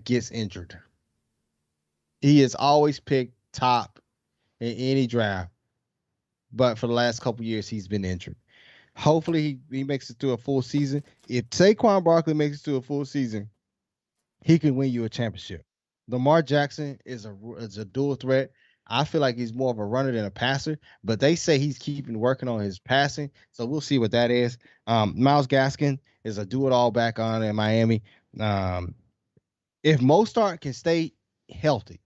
B: gets injured. He is always picked top in any draft, but for the last couple years he's been injured. Hopefully he makes it through a full season. If Saquon Barkley makes it through a full season, he can win you a championship. Lamar Jackson is a dual threat. I feel like he's more of a runner than a passer, but they say he's keeping working on his passing, so we'll see what that is. Myles Gaskin is a do-it-all back on in Miami. If Mostert can stay healthy,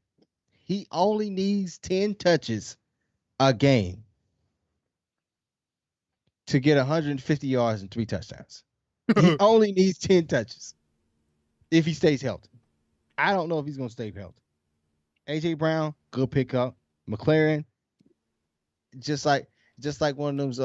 B: he only needs 10 touches a game to get 150 yards and 3 touchdowns. He only needs 10 touches if he stays healthy. I don't know if he's going to stay healthy. A.J. Brown, good pickup. McLaren, just like one of those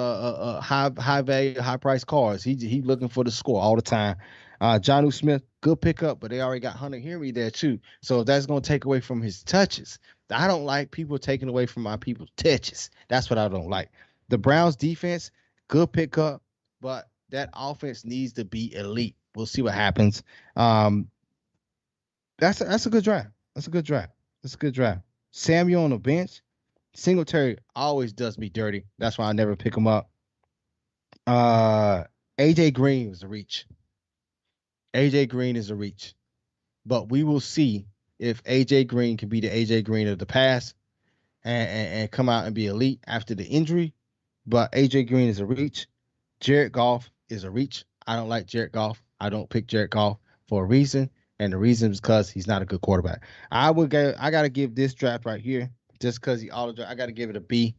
B: high value, high price cars. He looking for the score all the time. Jonnu Smith, good pickup, but they already got Hunter Henry there too. So that's going to take away from his touches. I don't like people taking away from my people's touches. That's what I don't like. The Browns defense, good pickup, but that offense needs to be elite. We'll see what happens. That's a good draft. That's a good draft. Samuel on the bench. Singletary always does me dirty. That's why I never pick him up. AJ Green was a reach. AJ Green is a reach. But we will see if AJ Green can be the AJ Green of the past and come out and be elite after the injury. But AJ Green is a reach. Jared Goff is a reach. I don't like Jared Goff. I don't pick Jared Goff for a reason. And the reason is because he's not a good quarterback. I got to give this draft right here, just because he auto draft, I got to give it a B.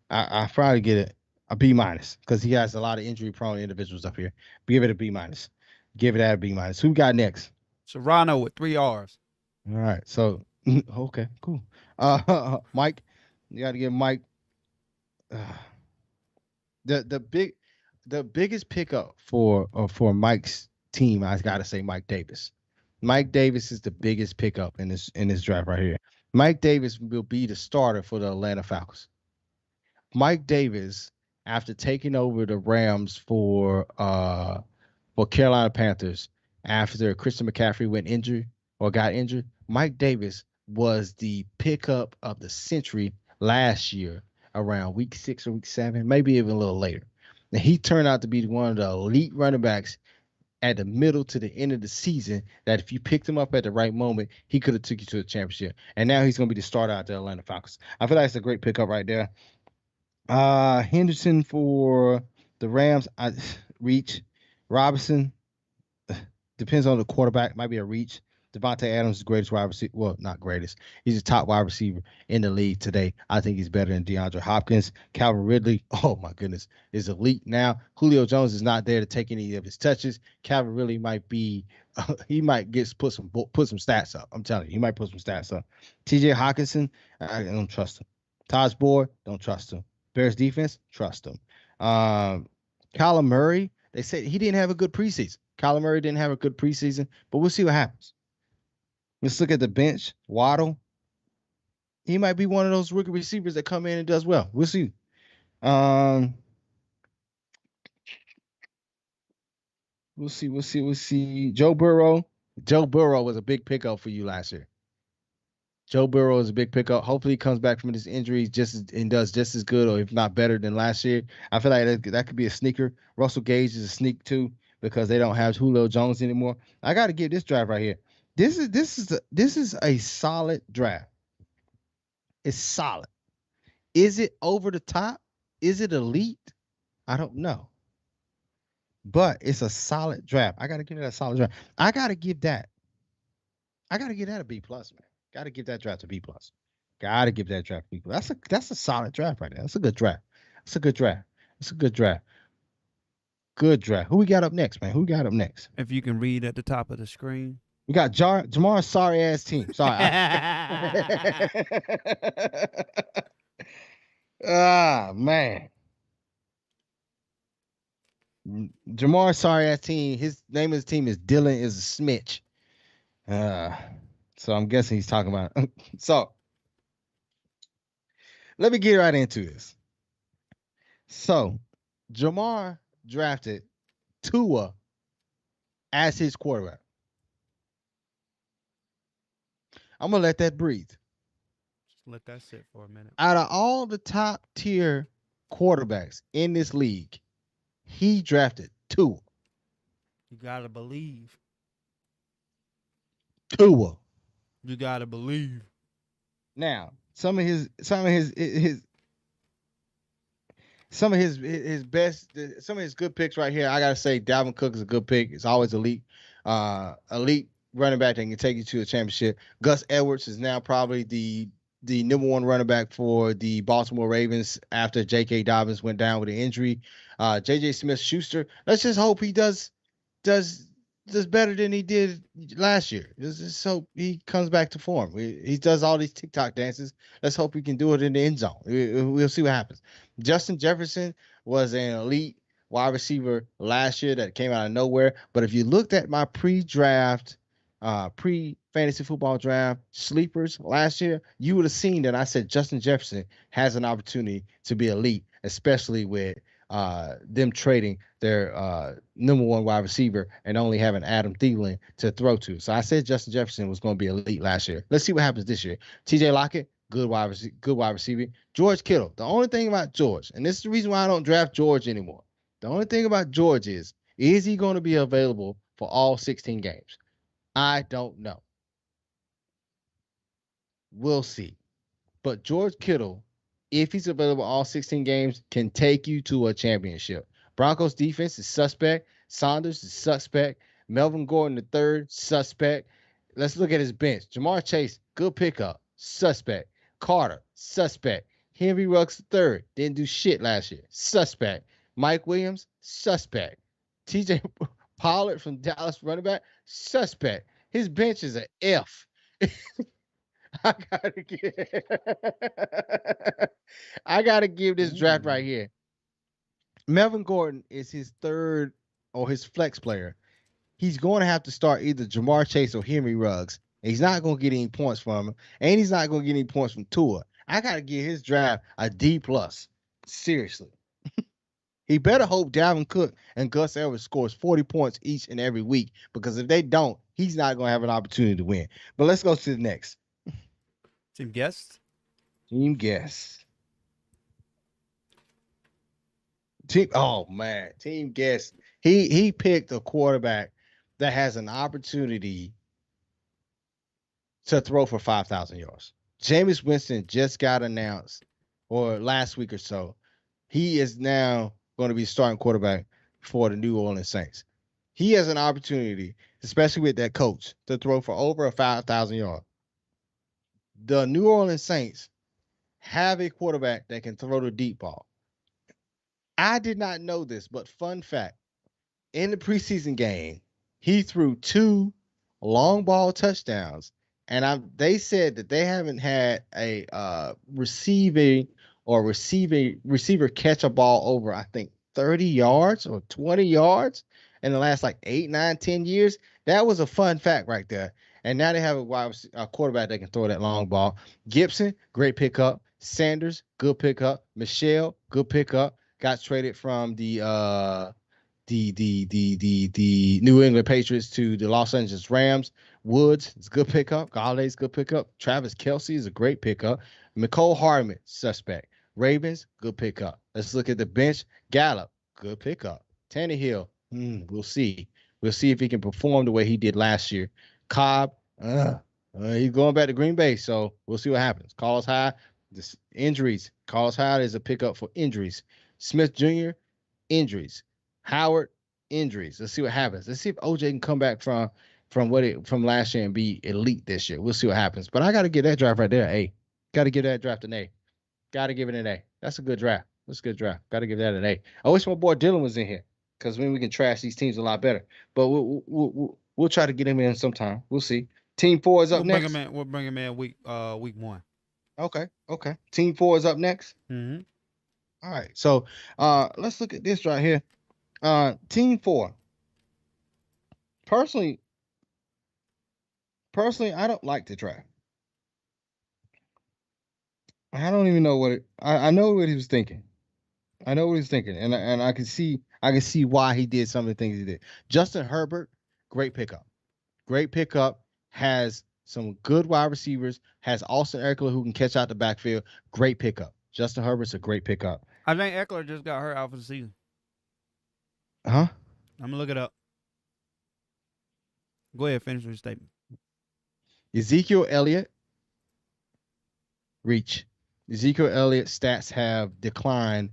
B: I probably get it a B minus because he has a lot of injury prone individuals up here. Give it a B minus. Give it a B minus. Who got next?
A: Serrano with 3 R's.
B: All right. So okay, cool. Mike, you got to give Mike the biggest pickup for Mike's team. I got to say Mike Davis. Mike Davis is the biggest pickup in this draft right here. Mike Davis will be the starter for the Atlanta Falcons. Mike Davis, after taking over the Rams for Carolina Panthers, after Christian McCaffrey got injured, Mike Davis was the pickup of the century last year around week 6 or week 7, maybe even a little later. And he turned out to be one of the elite running backs at the middle to the end of the season, that if you picked him up at the right moment, he could have took you to the championship. And now he's going to be the starter out the Atlanta Falcons. I feel like it's a great pickup right there. Henderson for the Rams, reach. Robinson, depends on the quarterback, might be a reach. Devontae Adams is the greatest wide receiver. Well, not greatest. He's a top wide receiver in the league today. I think he's better than DeAndre Hopkins. Calvin Ridley, oh my goodness, is elite now. Julio Jones is not there to take any of his touches. Calvin Ridley might be, he might put some stats up. I'm telling you, he might put some stats up. TJ Hawkinson, I don't trust him. Taj Boyd, don't trust him. Bears defense, trust him. Kyler Murray, they said he didn't have a good preseason. Kyler Murray didn't have a good preseason, but we'll see what happens. Let's look at the bench. Waddle. He might be one of those rookie receivers that come in and does well. We'll see. We'll see. Joe Burrow. Joe Burrow was a big pickup for you last year. Joe Burrow is a big pickup. Hopefully he comes back from his injuries and does just as good, or if not better than last year. I feel like that could be a sneaker. Russell Gage is a sneak too, because they don't have Julio Jones anymore. I got to give this drive right here. This is a solid draft. It's solid. Is it over the top? Is it elite? I don't know. But it's a solid draft. I got to give it a solid draft. I got to give that a B plus, man. Got to give that draft a B plus. Got to give that draft a B plus. That's a solid draft right there. That's a good draft. That's a good draft. That's a good draft. Good draft. Who we got up next, man? Who we got up next?
A: If you can read at the top of the screen.
B: We got Jamar's sorry ass team. Sorry. Ah, man. Jamar's sorry ass team. His name of his team is Dylan is a Smitch. So I'm guessing he's talking about. So let me get right into this. So Jamar drafted Tua as his quarterback. I'm gonna let that breathe.
A: Just let that sit for a minute.
B: Out of all the top tier quarterbacks in this league, he drafted Tua.
A: You gotta believe.
B: Tua.
A: You gotta believe.
B: Now, some of his good picks right here. I gotta say, Dalvin Cook is a good pick. It's always elite running back that can take you to a championship. Gus Edwards is now probably the number one running back for the Baltimore Ravens after J.K. Dobbins went down with an injury. J.J. Smith-Schuster. Let's just hope he does better than he did last year. Just hope he comes back to form. He does all these TikTok dances. Let's hope he can do it in the end zone. We'll see what happens. Justin Jefferson was an elite wide receiver last year that came out of nowhere. But if you looked at my pre-fantasy football draft sleepers last year, you would have seen that I said Justin Jefferson has an opportunity to be elite, especially with them trading their number one wide receiver and only having Adam Thielen to throw to. So I said Justin Jefferson was going to be elite last year. Let's see what happens this year. TJ Lockett, good wide receiver. George Kittle. The only thing about George, and this is the reason why I don't draft George anymore. The only thing about George is he going to be available for all 16 games? I don't know. We'll see. But George Kittle, if he's available all 16 games, can take you to a championship. Broncos defense is suspect. Saunders is suspect. Melvin Gordon III, suspect. Let's look at his bench. Jamar Chase, good pickup, suspect. Carter, suspect. Henry Ruggs III, didn't do shit last year, suspect. Mike Williams, suspect. TJ Pollard from Dallas, running back, suspect. His bench is an F. I gotta give this draft right here. Melvin Gordon is his third or his flex player. He's going to have to start either Jamar Chase or Henry Ruggs. He's not going to get any points from him, and he's not going to get any points from Tua. I gotta give his draft a D plus. Seriously. He better hope Dalvin Cook and Gus Edwards scores 40 points each and every week, because if they don't, he's not going to have an opportunity to win. But let's go to the next.
A: Team guest.
B: Team guest. Team guest. He picked a quarterback that has an opportunity to throw for 5,000 yards. Jameis Winston just got announced, or last week or so. He is now going to be starting quarterback for the New Orleans Saints. He has an opportunity, especially with that coach, to throw for over 5,000 yards. The New Orleans Saints have a quarterback that can throw the deep ball. I did not know this, but fun fact, in the preseason game, he threw 2 long ball touchdowns, and they said that they haven't had a receiver catch a ball over, I think, 30 yards or 20 yards in the last 8, 9, 10 years. That was a fun fact right there. And now they have a quarterback that can throw that long ball. Gibson, great pickup. Sanders, good pickup. Michelle, good pickup. Got traded from the New England Patriots to the Los Angeles Rams. Woods is a good pickup. Galladay's good pickup. Travis Kelce is a great pickup. Mecole Hardman, suspect. Ravens, good pickup. Let's look at the bench. Gallup, good pickup. Tannehill, we'll see. We'll see if he can perform the way he did last year. Cobb, he's going back to Green Bay, so we'll see what happens. Carlos Hyde, injuries. Carlos Hyde is a pickup for injuries. Smith Jr., injuries. Howard, injuries. Let's see what happens. Let's see if OJ can come back from from last year and be elite this year. We'll see what happens. But I got to give that draft right there. A. Got to give that draft an A. Got to give it an A. That's a good draft. That's a good draft. Got to give that an A. I wish my boy Dylan was in here because then we can trash these teams a lot better. But we'll try to get him in sometime. We'll see. Team 4 is up next.
A: We'll bring him in week 1.
B: Okay. Team 4 is up next.
A: Mm-hmm.
B: All right. So let's look at this right here. Team 4. Personally, I don't like the draft. I don't even know I know what he was thinking. I know what he's thinking, and I can see why he did some of the things he did. Justin Herbert, great pickup. Has some good wide receivers. Has Austin Ekeler who can catch out the backfield. Great pickup. Justin Herbert's a great pickup.
A: I think Ekeler just got hurt out for the season.
B: Huh?
A: I'm gonna look it up. Go ahead, finish your statement.
B: Ezekiel Elliott, reach. Ezekiel Elliott's stats have declined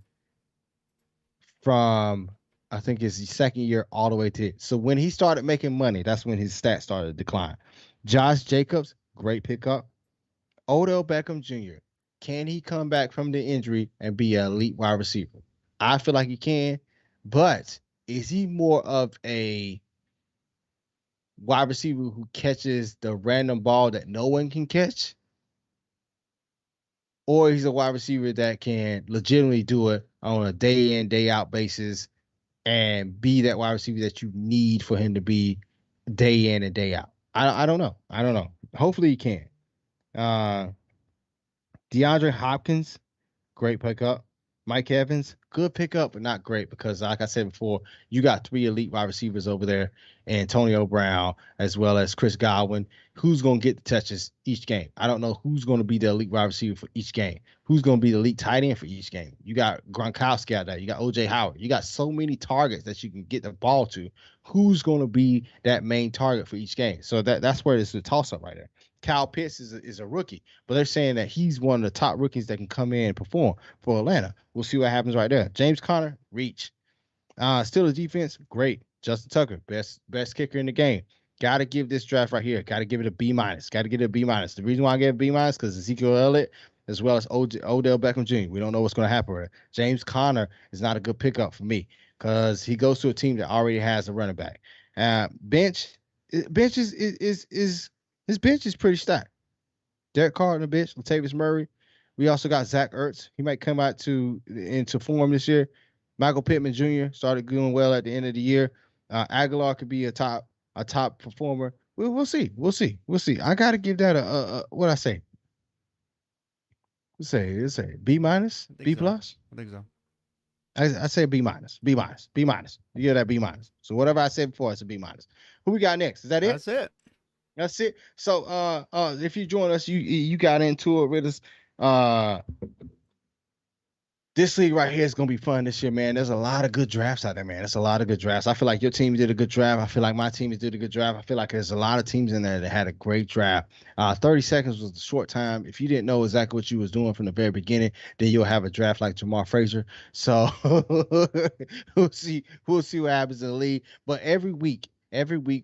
B: from, I think it's the second year all the way to it. So when he started making money, that's when his stats started to decline. Josh Jacobs, great pickup. Odell Beckham Jr., can he come back from the injury and be an elite wide receiver? I feel like he can, but is he more of a wide receiver who catches the random ball that no one can catch? Or he's a wide receiver that can legitimately do it on a day in, day out basis and be that wide receiver that you need for him to be day in and day out? I don't know. Hopefully he can. DeAndre Hopkins, great pickup. Mike Evans, good pickup, but not great because, like I said before, you got 3 elite wide receivers over there, Antonio Brown as well as Chris Godwin. Who's going to get the touches each game? I don't know who's going to be the elite wide receiver for each game. Who's going to be the elite tight end for each game? You got Gronkowski out there. You got O.J. Howard. You got so many targets that you can get the ball to. Who's going to be that main target for each game? So that's where it's a toss-up right there. Kyle Pitts is a rookie, but they're saying that he's one of the top rookies that can come in and perform for Atlanta. We'll see what happens right there. James Conner, reach. Steelers defense, great. Justin Tucker, best kicker in the game. Got to give this draft right here. Got to give it a B-. Got to give it a B-. The reason why I gave it a B- because Ezekiel Elliott as well as Odell Beckham Jr. We don't know what's going to happen with it. James Conner is not a good pickup for me because he goes to a team that already has a running back. Bench is his bench is pretty stacked. Derek Carr on the bench, Latavius Murray. We also got Zach Ertz. He might come out into form this year. Michael Pittman Jr. started doing well at the end of the year. Aguilar could be a top performer. We'll see. I gotta give that a what I say. Let's say B-, B+.
A: I think so.
B: I say B-. You get that B-. So whatever I said before, it's a B-. Who we got next? Is that it? That's it. So if you join us, you got into it with us. This league right here is gonna be fun this year, man. There's a lot of good drafts out there, man. There's a lot of good drafts. I feel like your team did a good draft. I feel like my team did a good draft. I feel like there's a lot of teams in there that had a great draft. 30 seconds was a short time. If you didn't know exactly what you was doing from the very beginning, then you'll have a draft like Jamar Frazier. So we'll see what happens in the league. But every week,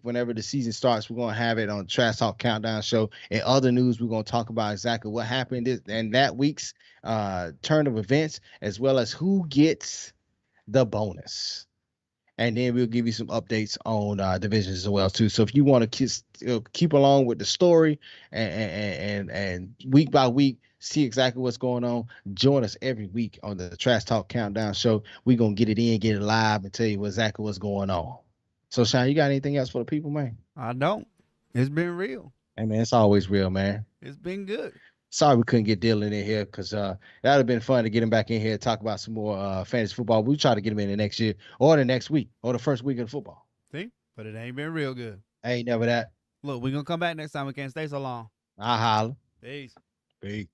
B: whenever the season starts, we're going to have it on Trash Talk Countdown Show. In other news, we're going to talk about exactly what happened in that week's turn of events, as well as who gets the bonus. And then we'll give you some updates on divisions as well, too. So if you want to keep along with the story and week by week, see exactly what's going on, join us every week on the Trash Talk Countdown Show. We're going to get it in, get it live, and tell you exactly what's going on. So, Sean, you got anything else for the people, man?
A: I don't. It's been real.
B: Hey, man, it's always real, man.
A: It's been good.
B: Sorry we couldn't get Dylan in here because that would have been fun to get him back in here and talk about some more fantasy football. We'll try to get him in the next year or the next week or the first week of football.
A: See? But it ain't been real good.
B: Ain't never that.
A: Look, we're going to come back next time. We can't stay so long.
B: I'll holler.
A: Peace.
B: Peace.